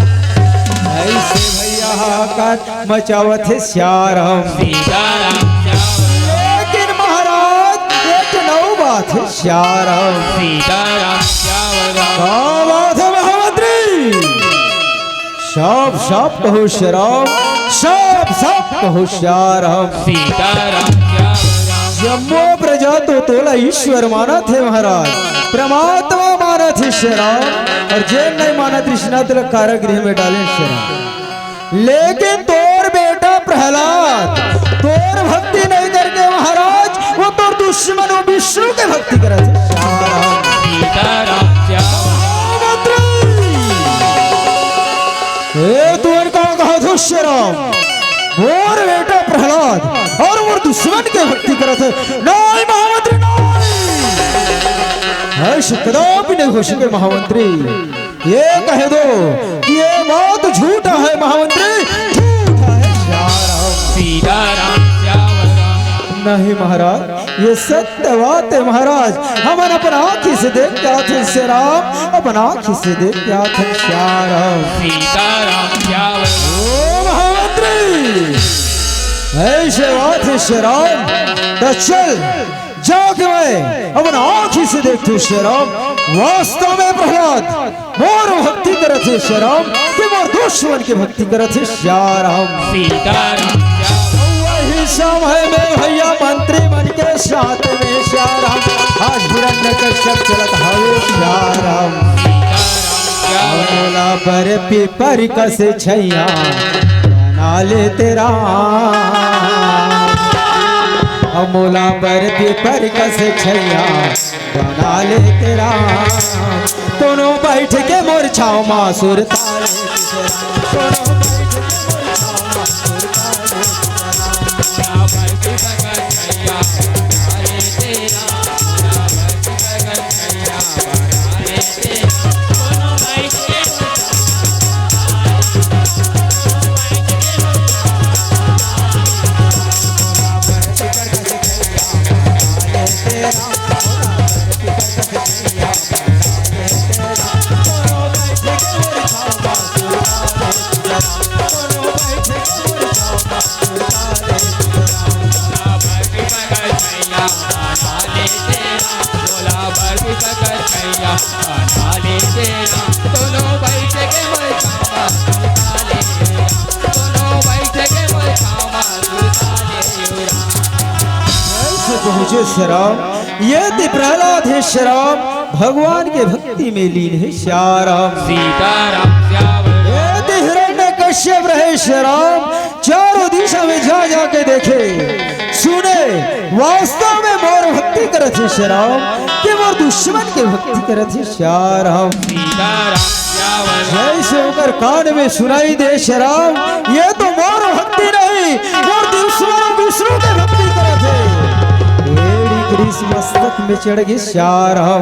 ऐसे भैया हाहाकार मचावत है श्याराम लेकिन महाराज एक नौ बात है श्याराम सीताराम क्या बात है महामंत्री साफ कहो श्याराम साफ कहो श्याराम सीताराम जम्मू प्रजा तो तोला ईश्वर माना थे महाराज परमात्मा माना थे श्याराम और जेन नहीं माना कृष्णा तेरा कारागृह में डाले श्याराम लेकिन तोर बेटा प्रहलाद तोर भक्ति नहीं करके महाराज वो तोर दुश्मन वो विष्णु के भक्ति करे थे सीताराम तुम कहा था श्याराम मोर बेटा प्रहलाद और मोर दुश्मन के भक्ति करे थे नहीं महामंत्री ऐसे कदापि नहीं हो सके महामंत्री ये कह दो कि ये बात झूठा है महामंत्री झूठा है सीताराम नहीं महाराज ये सत्य बात है महाराज हम अपन आँखी से देख क्या थे श्याराम अपन आँखी से देख क्या थे श्याराम सीताराम ओ महामंत्री ऐसे बात है श्याराम तो चल जाके मैं अपन आँखी से देखते श्याराम वास्तव में प्रहलाद मोर भक्ति करत है श्याराम कि मोर दुश्मन की भक्ति करत है श्याराम सीताराम वही समय में भैया मंत्री बन के साथ में श्याराम आज हिरण्यकश्यप चलत हवे श्याराम बोला पर पीपर कसे छैया बना ले तेरा अमोला पर पीपर कसे छैया बना ले तेरा दोनों बैठ के मोर छाव मासुर बोला बर्फी का कन्हैया बना ले तेरा पहुँचे श्री राम। यदि प्रहलाद है श्री राम, भगवान के भक्ति में लीन है श्री राम। सीताराम श्याम यदि हिरण्यकश्यप रहे श्री राम, चारों दिशा में जा जाके देखे सुने, वास्तव में मोर भक्ति करत है श्री राम कि मोर दुश्मन के भक्ति करत है श्री राम। सीताराम श्याम जैसे होकर कान में सुनाई दे श्री राम, ये तो मोर भक्ति नहीं, मोर दुश्मन विष्णु के भक्ति करत है। एड़ी कृष्ण मस्तक में चढ़ गई श्री राम।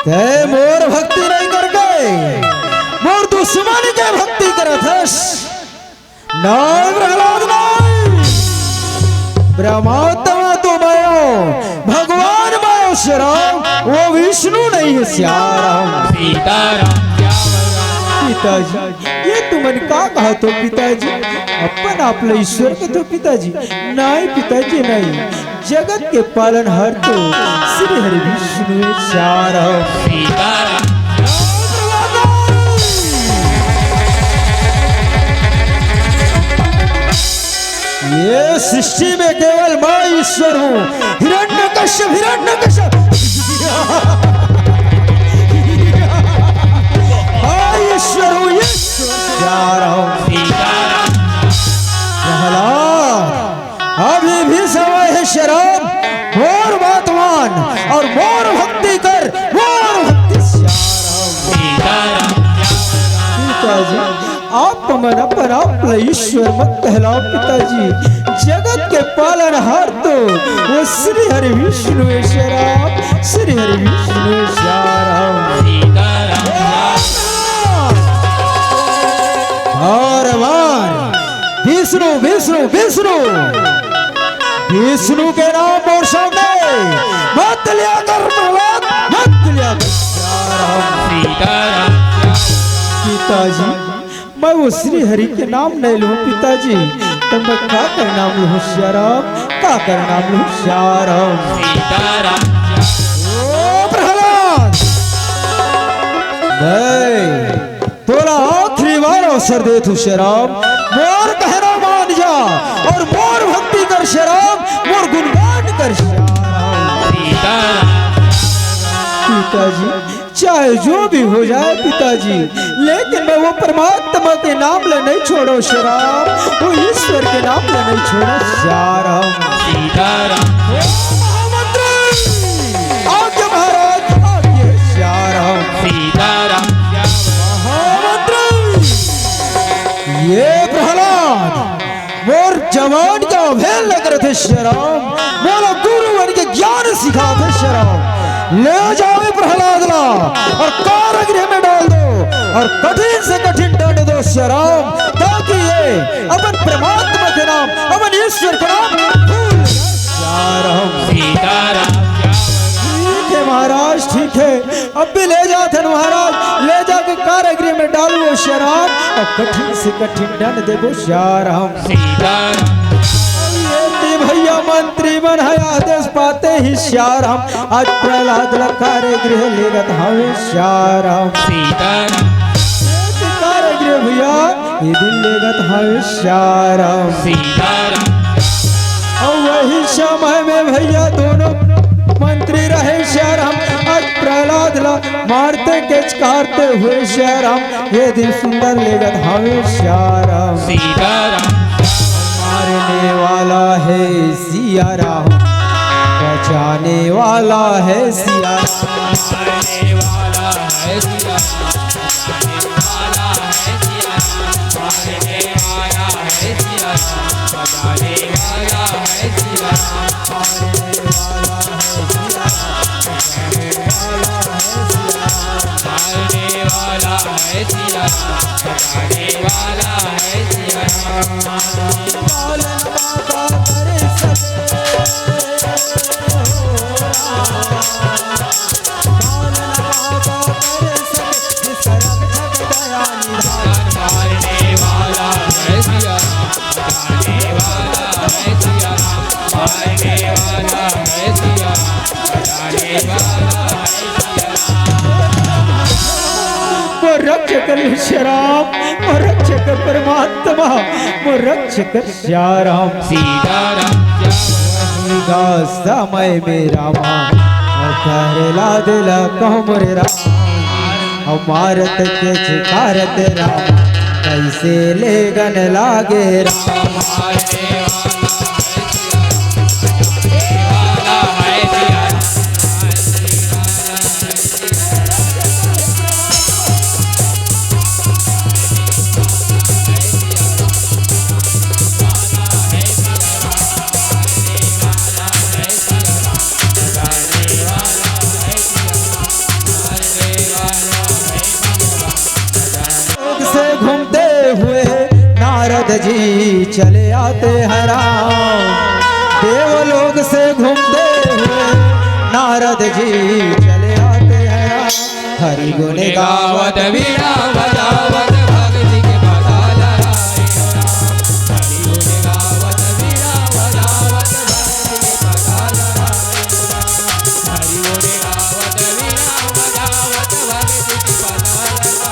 ते मोर भक्ति नहीं कर गए, मोर दुश्मन के भक्ति करत हस। नाम प्रहलाद नहीं, ब्रह्मात्मा तो मयो, भगवान मयो श्री राम, वो विष्णु नहीं है श्री राम। सीताराम पिताजी ये तुमन का कहा तो पिताजी, अपन आप ईश्वर के तो पिताजी नहीं, पिताजी नहीं, जगत के पालनहार तो श्री हरि विष्णु है श्री राम। सीताराम ये सृष्टि में केवल मैं ईश्वर हूँ। हिरण्यकश्यप हिरण्यकश्यप ईश्वर हूँ, ईश्वर जा रहा हूँ। प्रहलाद अभी भी समय है शरण, मोर बातमान और मोर भक्ति कर, मोर भक्ति पिताजी आप मन पर आप ईश्वर मत कहलाओ पिताजी, जगत के पालनहार तो वो श्री हरि विष्णु श्री राम, श्री हरि विष्णु श्री राम। और बार विष्णु विष्णु विष्णु विष्णु के नाम मोर सामने मत लिया कर प्रहलाद, मत लिया कर पिताजी। मैं वो श्री हरि के नाम नहीं लूँ पिताजी, तो मैं क्या कर नाम लूँ श्री राम, क्या कर नाम लूँ श्री राम। ओ प्रहलाद नहीं, तोरा आखिरी बार अवसर दे तू श्री राम, मोर कहना मान जा और मोर भक्ति कर श्री राम, मोर गुणगान कर श्री राम। पिताजी चाहे जो भी हो जाए पिताजी, लेकिन मैं वो परमात्मा के नाम ले नहीं छोड़ो श्री राम, वो ईश्वर के नाम ले नहीं छोड़ो श्री राम। आज्ञा महाराज आज्ञा श्री राम। ये प्रहलाद मोर जवान का अवहेल न करते श्री राम, मोला गुरु बन के ज्ञान सिखाते श्री राम। ले जाओ प्रहलाद ला और कारागृह में डाल दो और कठिन से कठिन दंड दो श्री राम, ताकि ये अपन परमात्मा के नाम, अपन ईश्वर के नाम भूल जाए। ठीक है महाराज ठीक है, अब भी ले जाते महाराज, ले जाके कारागृह में डालो श्री राम और कठिन से कठिन दंड देवो श्री राम। भैया मंत्री बन है आदेश पाते ही श्री राम, आज प्रहलाद कारागृह लेगत हवे श्री राम। कारागृह भैया ये दिन लेगत हवे श्री राम। और वही समय में भैया दोनों मंत्री रहे श्री राम, आज प्रहलाद ला मारते केचकारते हुए श्री राम, ये दिन सुंदर लेगत हवे श्री राम। मारने वाला है सिया राम, बचाने वाला है सिया राम। मारने वाला है सिया मारने वाला है सिया, बचाने वाला है सिया, मारने वाला है सिया, बचाने वाला है सिया। रक्षक श्री राम, रक्षक कर परमात्मा वो रक्षक श्याराम सीताराम गा समय मेरा माँ करला दिला कहो मोरे राम अमारत के चिकारत राम कैसे ले गन लागे राम से घूमते हुए नारद जी चले आते हैं राम देवलोक से घूमते हुए नारद जी चले आते हैं राम हरि गुण गावत वीणा बजावत भक्ति के पता लगाए राम हरि गुण गावत वीणा बजावत भक्ति के पता लगाए राम हरि गुण गावत वीणा बजावत भक्ति के पता लगाए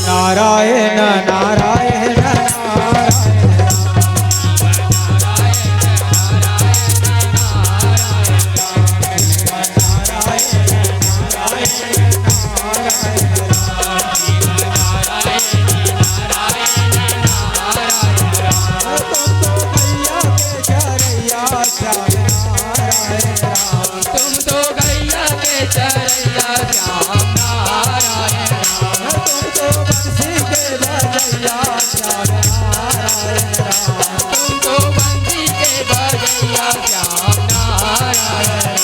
नारायण नारायण तुम तो गैया के चरैया श्याम नारायण तुम तो बंसी के बजैया श्याम नारायण तुम तो बंसी के बजैया श्याम नारायण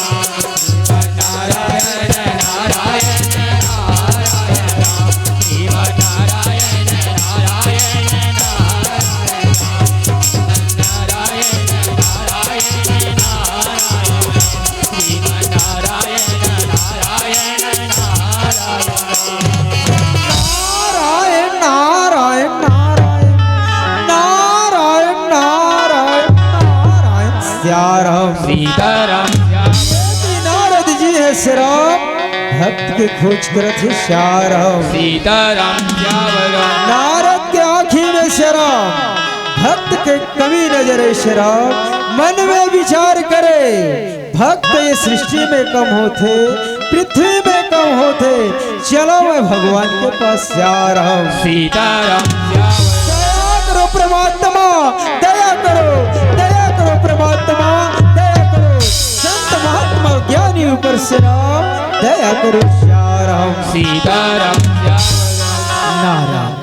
नारायण नारायण नारायण श्रीमन नारायण नारायण नारायण नारायण नारायण नारायण श्रीमन नारायण नारायण नारायण नारायण नारायण नारायण नारायण श्याराम सीताराम नारद जी है श्याम भक्त के खोज करत है श्याराम सीताराम श्यावराम नारद के आँखी में श्याम भक्त के कमी नजर है श्याम मन में विचार करे भक्त ये सृष्टि में कम होते पृथ्वी में कम होते चलो मैं भगवान के पास श्याराम सीताराम दया करो परमात्मा दया करो परमात्मा दया करो संत महात्मा ज्ञानी ऊपर से राम दया करो श्याराम सीताराम नारायण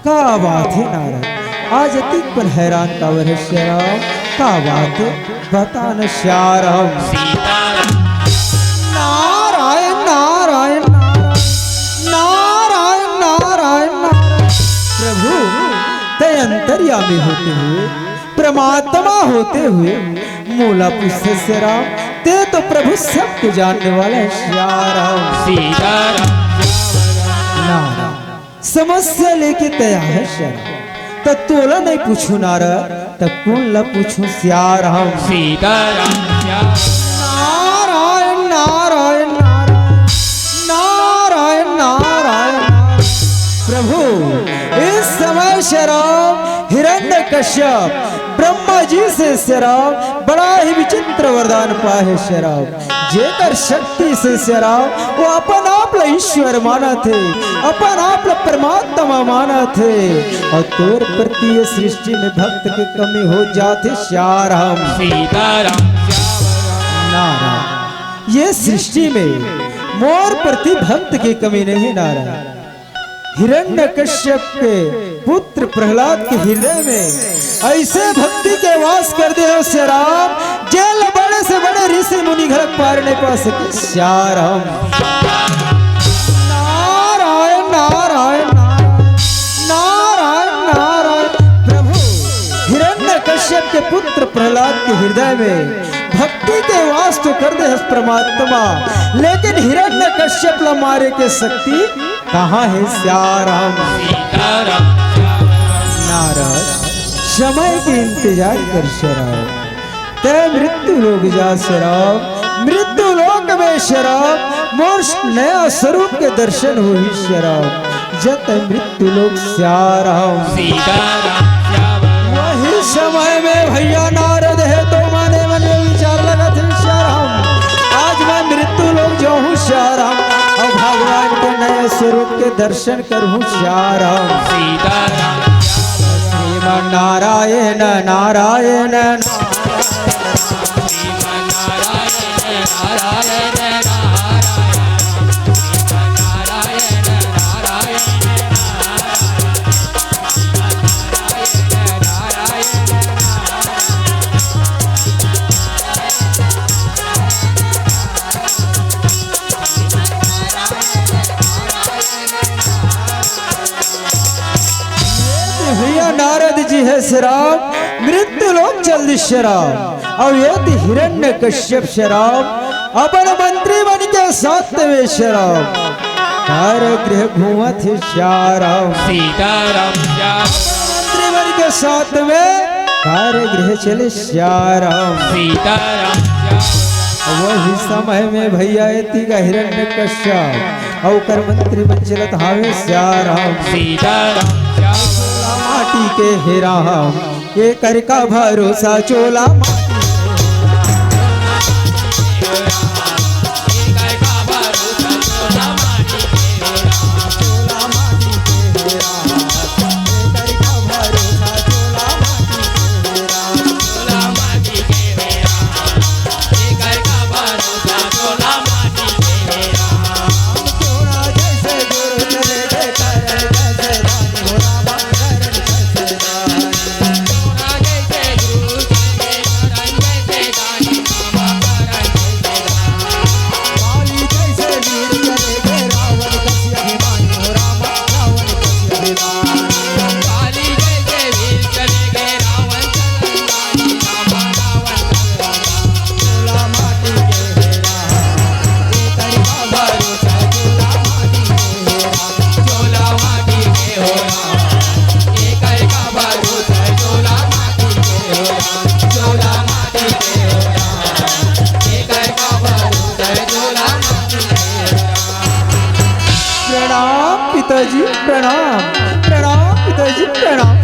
का बात है नारायण आज अतीत पर हैरान का है श्याराम का बात है बता न श्याराम सीताराम नारायण नारायण नारायण नारायण नारायण प्रभु ते अंतर्यामी होते हुए परमात्मा होते हुए मूला पुष्प से राम ते तो प्रभु सबको जानने वाला है श्याराम सीताराम नारायण समस्या लेके तैयार है श्याराम तो तोला नहीं पूछू नारद तो कौन ला पूछू श्याराम सीताराम नारायण नारायण नारायण नारायण नारायण प्रभु इस समय श्याम हिरण्यकश्यप ब्रह्मा जी से श्याम बड़ा ही विचित्र वरदान पाए श्याम जेकर शक्ति से श्याम वो अपन आप ईश्वर माना थे अपन आप परमात्मा माना थे और तोर प्रति ये सृष्टि में भक्त की कमी हो जाते श्याम सीताराम नारायण ये सृष्टि में मोर प्रति भक्त की कमी नहीं नारायण हिरण्यकश्यप के पुत्र प्रहलाद के हृदय में ऐसे भक्ति के वास कर दे हो श्याम जेल बड़े से बड़े ऋषि मुनि घर पार नहीं पा सके श्याम नारायण नारायण नारायण नारायण प्रभु हिरण्यकश्यप के पुत्र प्रहलाद के हृदय में भक्ति के वास तो कर दे परमात्मा लेकिन हिरण्यकश्यप ला मारे के शक्ति कहाँ है श्याम नारद समय के इंतजार कर श्याम ते मृत्यु लोग जा श्याम मृत्यु लोग में शराब मोर नया स्वरूप के दर्शन हुई शराब जत मृत्यु लोक श्याराम सीताराम श्याम वही समय में भैया नारद है तो माने मन में विचार लगा थे श्याराम आज मैं मृत्यु लोक जो हूँ श्याराम और भगवान के नए स्वरूप के दर्शन करूँ श्याराम सीताराम श्रीमन नारायण नारायण भैया नारद जी है शराब मृत्यु लोक जल्दी शराब और यदि हिरण्य कश्यप शराब अपन मंत्री बन के साथ में शराब हर गृह घूमत श्याराम सीताराम श्याम मंत्री बन के साथ में हर गृह चले श्याराम सीताराम श्याम वही समय में भैया एती का हिरण्य कश्यप और कर मंत्री बन चलत हावे श्याराम सीताराम श्याम माटी के हेरा ये कर का भरोसा चोला पिताजी प्रणाम प्रणाम पिताजी प्रणाम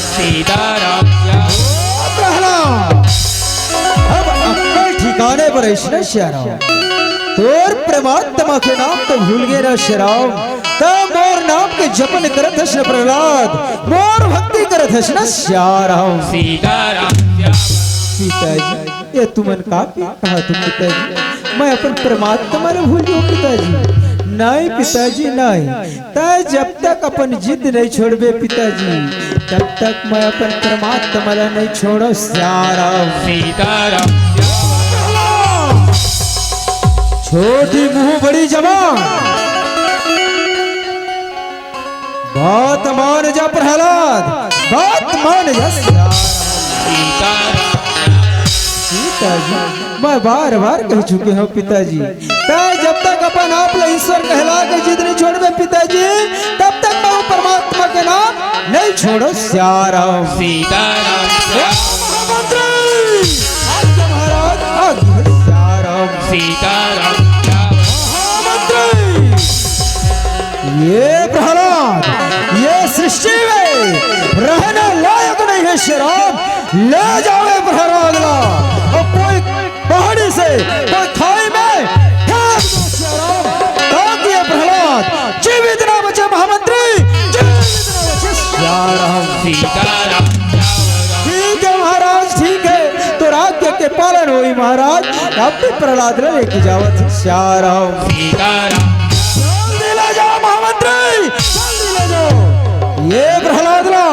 सीताराम श्याम प्रणाम अब अक्कल ठिकाने पर ऐसा श्याराम तोर परमात्मा के नाम तो भूल गए ना श्याराम तब मोर नाम के जपन करत हस न प्रहलाद मोर भक्ति करत हस न श्याराम सीताराम श्याम पिताजी ये तुमन का कहा तुम पिताजी मैं अपन परमात्मा ने भूल गयो पिताजी नहीं पिताजी नहीं तय जब तक अपन जिद नहीं छोड़बे पिताजी तब तक मैं अपन परमात्मा नहीं छोड़ो श्याराम सीताराम छोटी मुंह बड़ी जबान बात मान जा प्रहलाद बात मान जा सीताराम पिताजी मैं बार बार कह चुके हूँ पिताजी तय जब तक अपन आप ईश्वर कहला के जिद नहीं छोड़बे पिताजी तब तक मैं परमात्मा के नाम नहीं छोड़ो श्याराम सीताराम महाराज श्याराम सीताराम ये प्रहलाद ये सृष्टि में रहने लायक नहीं है श्याराम ले जाओ प्रहलाद ला और कोई पहाड़ी से कोई खाई में फेंक दो श्याराम ताकि ये प्रहलाद जीवित ना बचे महामंत्री जीवित ना बचे श्याराम सीताराम ठीक है महाराज ठीक है तो राज्य के पालन हुई महाराज अब भी प्रहलाद ने लेके जाओ श्याराम सीताराम जल्दी ले जाओ महामंत्री जल्दी ले जाओ ये प्रहलाद ला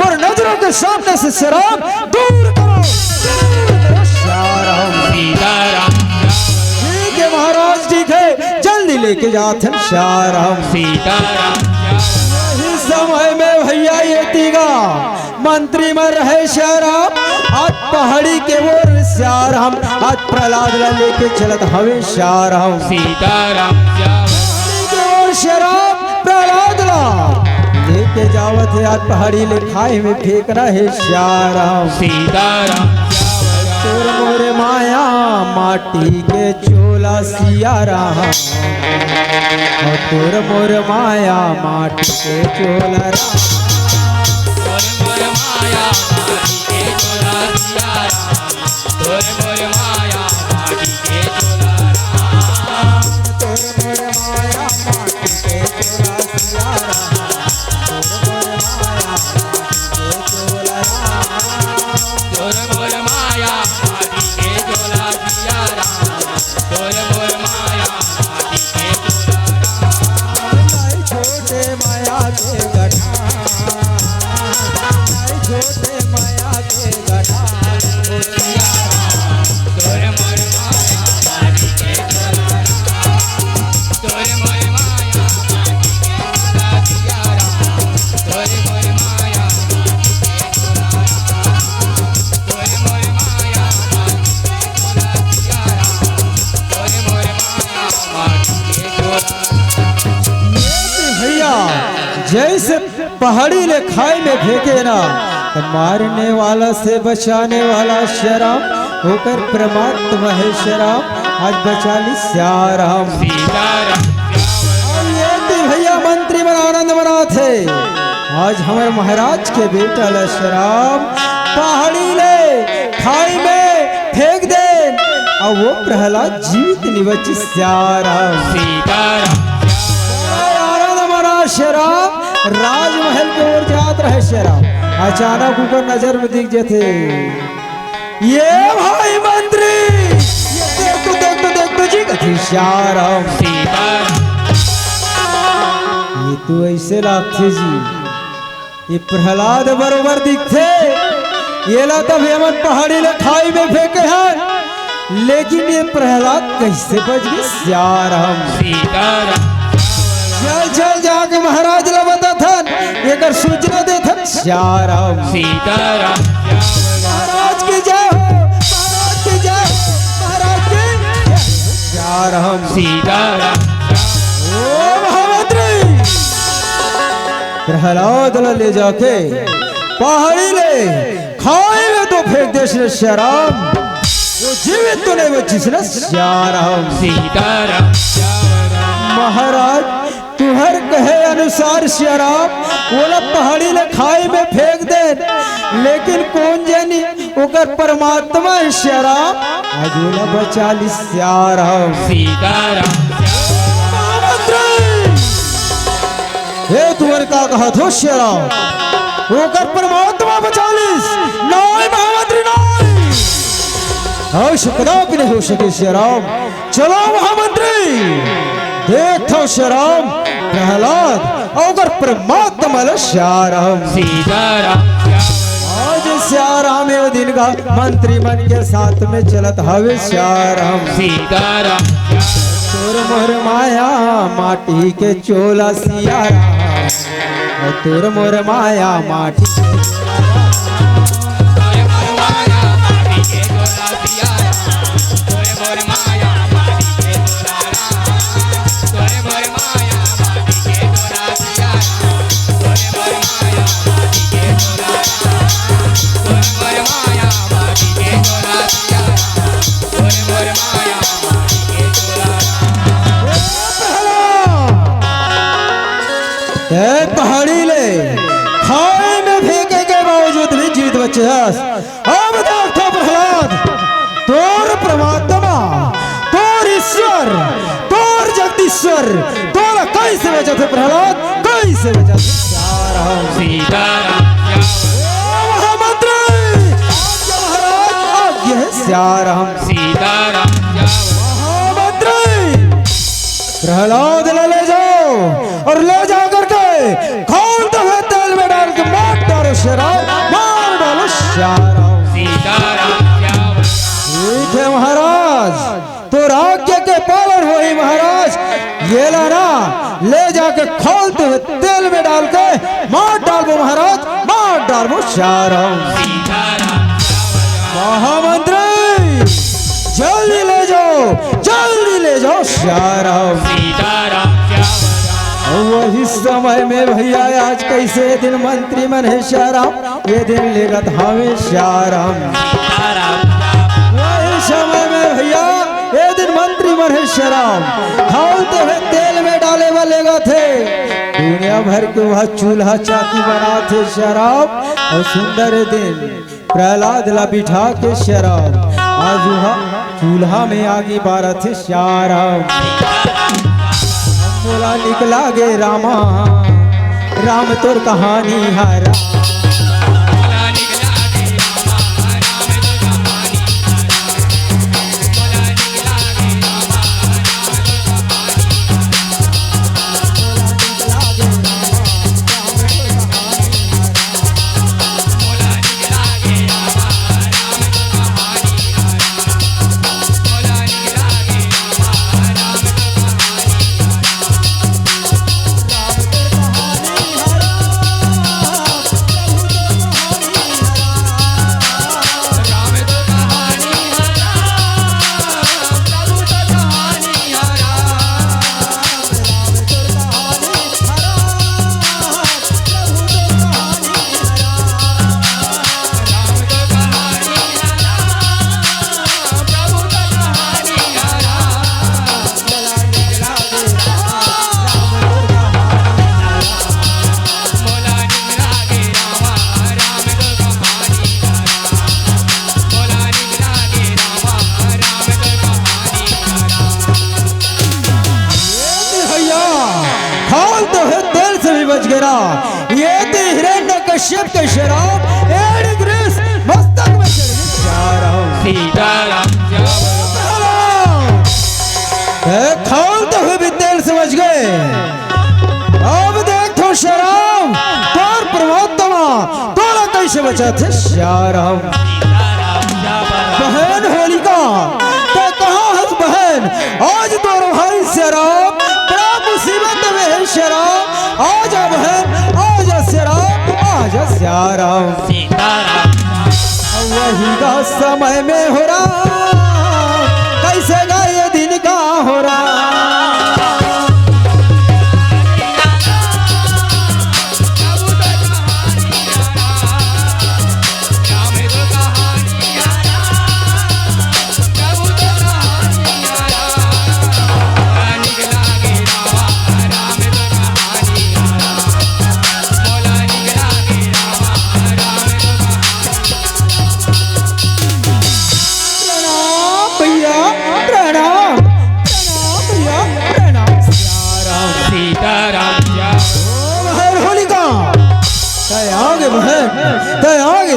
और नजरों के सामने से शराब दूर करो श्याराम सीताराम ठीक है महाराज ठीक है जल्दी लेके जाते हैं श्याराम सीताराम इस समय में भैया ये तीगा मंत्री में रहे श्याराम आज पहाड़ी के ओर श्याराम आज प्रहलाद ला लेके चलत हवे श्याराम सीताराम शराब प्रहलाद ला लेके जावत है आज पहाड़ी ले खाई में फेंकना है श्याराम सीताराम तो तोर मोर माया माटी के चोला सिया राम, तोर मोर माया माटी के चोला राम, तोर मोर माया माटी के चोला सिया राम, तोर मोर माया माटी के चोला राम, तोर मोर माया माटी के चोला सिया राम, तोर मोर माया माटी के चोला सिया राम, तोर मोर माया माटी के चोला राम, तोर मोर माया माटी के चोला राम, छोटे माया के गढ़ा, छोटे माया के गढ़ा, सिया राम, तोर मोर माया माटी के चोला राम, तोर मोर माया माटी के चोला सिया राम, तोर मोर माया माटी के चोला राम, तोर मोर माया माटी के चोला सिया राम, तोर मोर माया माटी के चोला। भैया जैसे पहाड़ी ले खाई में फेंके ना, तो मारने वाला से बचाने वाला श्याराम होकर परमात्मा है श्याराम, आज बचा ली श्याराम। सीताराम और ये थी भैया मंत्री बना आनंद बना थे, आज हमारे महाराज के बेटा ला श्याराम पहाड़ी ले खाई में फेंक दे, और वो प्रहलाद जीवित निवची श्याराम। सीताराम श्याराम राजमहल की ओर जात रहे श्याराम, अचानक ऊपर नजर में दिख जाते, ये भाई मंत्री, ये देख तो जी कथी श्याराम, सीताराम ये तो ऐसे लागते जी, ये प्रहलाद बरोबर दिखते, ये ला तब हमन पहाड़ी ले खाई में फेंके हैं, लेकिन ये प्रहलाद कैसे बच गए श्याराम। सीताराम चल चल जाके महाराज ला बता था, एक सूचना दे था श्याराम। सीताराम महाराज की जय हो, महाराज की जय, महाराज की जय। श्याराम सीताराम ओ महामंत्री, प्रहलाद ला ले जाके पहाड़ी ले खाई में तो फेंक दे श्याराम, वो जीवित तो नहीं बची ना श्याराम। सीताराम महाराज तुहर कहे अनुसार श्याराम बोला पहाड़ी ले खाई में फेंक दे, लेकिन कौन जानी ओकर परमात्मा है श्याराम, आज बोला बचा ली श्याराम। सीताराम हे तुहर का कहा थो श्याराम, ओकर परमात्मा बचा लीस, नहीं महामंत्री नहीं, कदापि नहीं हो सके श्याराम। चलो महामंत्री देखो श्याराम प्रहलाद और परमात्मा श्याराम। सीताराम आज श्याराम एक दिन का मंत्री मन के साथ में चलत हवे श्याराम। सीताराम तोर मोर माया माटी के चोला सियाराम, तोर मोर माया माटी पहाड़ी ले खाई में फेंके के बावजूद भी जीवित बचे हैं। अब देखो प्रहलाद, तोर परमात्मा, तोर ईश्वर, तोर जगदीश्वर, तोरा कैसे बचा थे प्रहलाद, कैसे बचा थे श्याराम। सीताराम महामंत्री महाराज आज्ञा है श्याराम। सीताराम महामंत्री प्रहलाद ले जाओ और ले जा करके खोलते हुए तेल में डाल के मार डालो श्याराम, मार डालो श्याराम। सीताराम ठीक है महाराज, तो आज्ञा के पालन हुई महाराज, ये लाना ले जाके खोलते हुए तेल में डाल के मार डालो महाराज, मार डालो श्याराम। महामंत्री जल्दी ले जाओ, जल्दी ले जाओ श्याराम। वही समय में भैया आज कैसे दिन मंत्री मन है श्याराम, ये दिन लेगा हमें श्याराम। निमर है शराब खोलते हुए तेल में डाले वाले थे दुनिया भर के वह चूल्हा चाकी बना थे शराब और सुंदर दिन प्रहलाद ला बिठा के शराब आज वह चूल्हा में आगे बारह थे शराब बोला निकला गे रामा राम तोर कहानी हरा ये थी हिरण्यकश्यप के शराब एड़ी ग्रीस मस्तक में सीताराम खोलते हुए भी तेल समझ गए अब देखो शराब तोर परमात्मा तोला कैसे बचा थे श्याराम बहन होलिका तो कहाँ है बहन आज तोर भाई शराब बड़ा मुसीबत में है शराब आजा बहन आजा शराब आजा श्याराम वही का समय में हो रहा कैसे गा ये दिन का हो रहा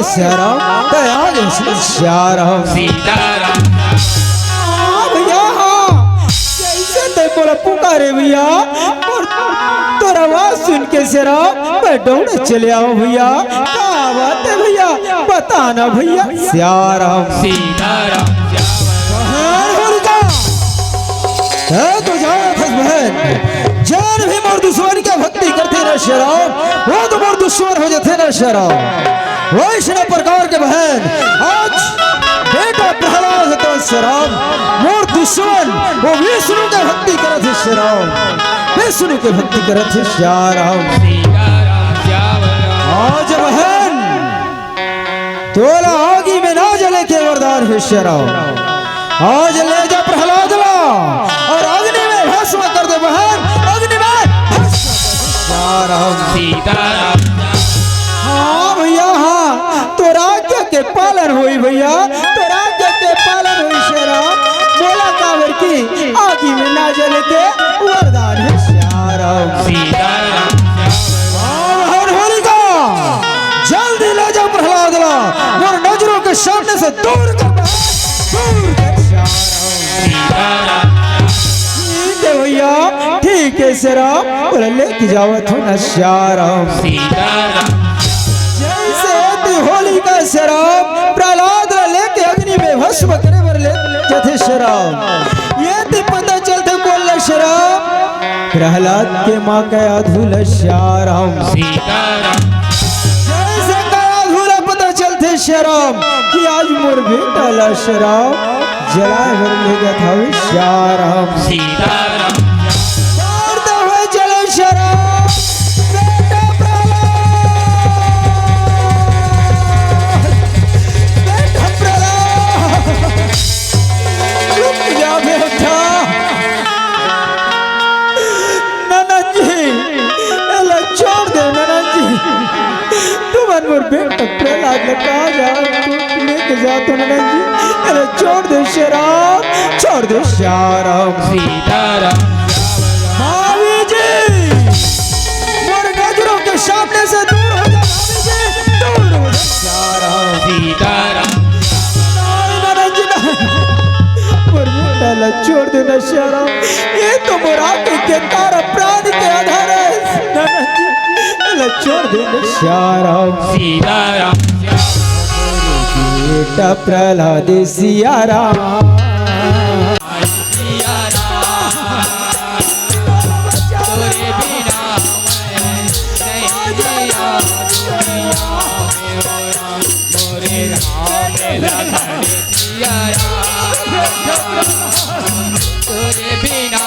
श्याराम श्याराम सीताराम भैया कैसे ते बोला पुकारे भैया और तोरा आवाज सुन के श्याराम मैं दौड़े चले आओ भैया क्या बात है भैया बताना भैया श्याराम सीताराम तो जाओ बहन जान भी मोर दुश्मन का भक्ति करते ना श्याराम वो तो मोर दुश्मन हो जाते ना श्याराम वैष्णव प्रकार के बहन आज बेटा प्रहलाद तो शराब मोर दुश्मन वो विष्णु के भक्ति करत है शराब विष्णु के भक्ति करत है श्याराम आज बहन तोला आगी में ना जले के वरदान है शराब आज ले जा प्रहलाद ला और अग्नि में भस्म कर दे बहन अग्नि में भस्म श्याराम सीताराम हाँ भैया हाँ तोरा आज्ञा के पालन हुई भैया तोरा आज्ञा के पालन हुई शराब बोला कावर की आगी में ना जले के वरदान है श्याराम सीताराम हर होलिका जल्दी ले जा प्रहलाद ला मोर नजरों के सामने से दूर कर ठीक है भैया ठीक है शराब बोला लेके जावत हो ना श्याराम सीताराम होली का शराब प्रहलाद लेके अग्नि में भस्म करे बर ले जथे शराब ये ती पता चलते बोल शराब प्रहलाद के माँ का अधूला श्याराम सीताराम जैसे का अधूरा पता चलते शराब कि आज मोर बेटा ला शराब जलाए भर ले गया था श्याराम सीताराम जले शराब बेटा लेके जाते नंदन जी। अरे छोड़ दे शराब, छोड़ दे शराब। सीताराम भाभी जी मेरे नजरों के सामने से दूर हो जा भाभी जी, दूर हो जा। शराब सीताराम नंदन जी डाला छोड़ देना शराब, ये तो मुराद के तारा प्राण के आधार है नंदन जी। डाला छोड़ देना शराब। सीताराम बेटा प्रहलाद सिया राम। तोरे बिना मैं नहीं जिया दुनिया में मोरे राम लखन सिया तोरे बिना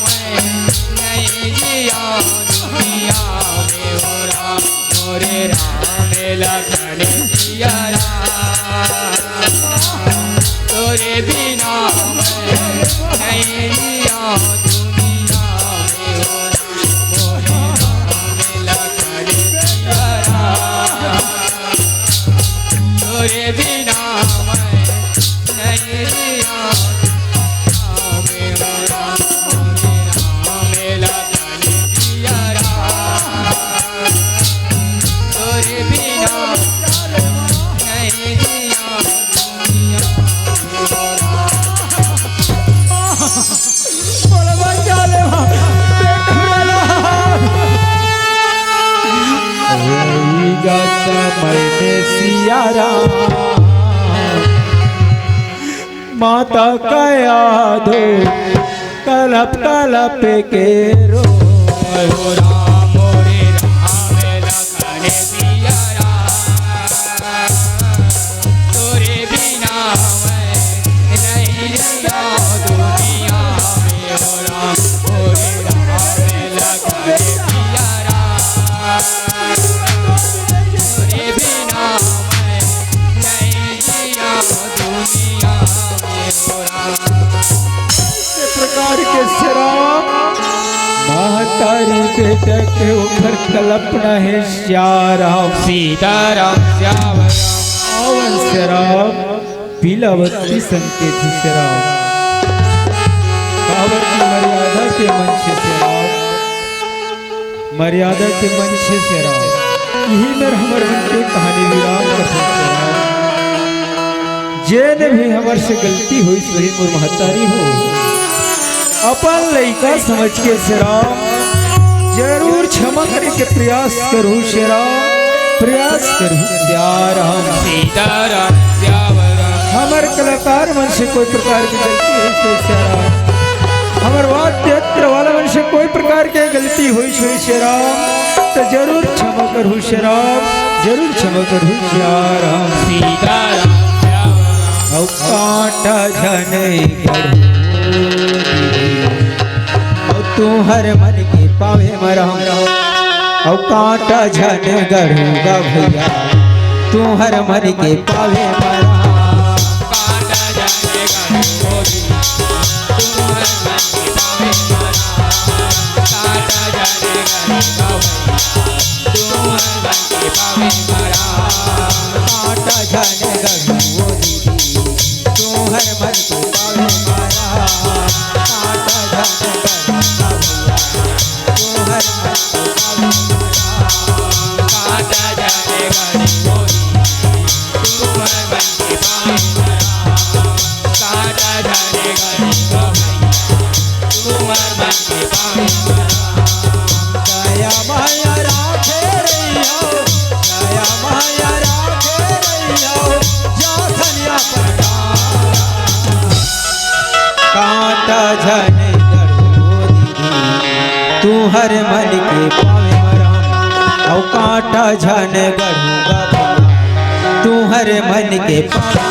मैं नहीं जिया दुनिया में मोरे राम लखन सिया तोरे बिना मैं नहीं जिया दुनिया में मोरे राम लखन सिया तोरे बिना मैं नहीं जिया मोरे राम लखन सिया तोरे बिना नहीं जिया दुनिया बोला भाई क्या ले बेटा समय में सिया राम माता का याद कलप कलप के रो। राम मोरे राम लखन सिया तोरे बिना मैं नहीं जिया दुनिया में राम मोरे राम लखन सिया तोरे बिना मैं नहीं जिया दुनिया में इस प्रकार के शराब महतारी बेटा के ऊपर कल्पना है श्याराम। सीताराम श्याम अवन शराब पीलावती संकेत थी शराब कहावत की मर्यादा के मंच शराब, मर्यादा के मंच शराब यही मेर हमर मन के कहानी विराम कथन शराब। जेन भी हमर से गलती हुई सही मोर महतारी हो अपन लइका समझ के शराब जरूर क्षमा करे के प्रयास करूं शराब, प्रयास करूं श्याराम। सीताराम श्याम हमर कलाकार मन से कोई प्रकार की गलती हुई तो शराब, हमर वाद्य यंत्र वाला मन से कोई प्रकार की गलती हुई तो शराब तो जरूर क्षमा करूं शराब, जरूर क्षमा करूं श्याराम। सीताराम औ कांटा झने तू हर मन के पावे मरम औ कांटा झन गढ़ूगा भैया तू हर मन के पावे मरम। कांटा जाने गढ़ोगी तू हर मन के पावे मरा कांटा जाने गढ़ोगा तू हर मन के पावे मरा कांटा झन गढ़ूओ दीदी तू हर मन के पावे मरा कांटा झन गढ़ूगा भैया तू हर मन के पावे मरा। कांटा जाने गढ़ोगी तू हर मन के पावे मरा कांटा जाने गढ़ोगा तू हर मन के पावे मरा। दया माया राखे रहियो, दया माया राखे रहियो, जाखनिया पटा कांटा झन गढ़ो दीदी तू हर मन के पावे मराम औ कांटा झन गढ़ूगा तू हर मन के पावे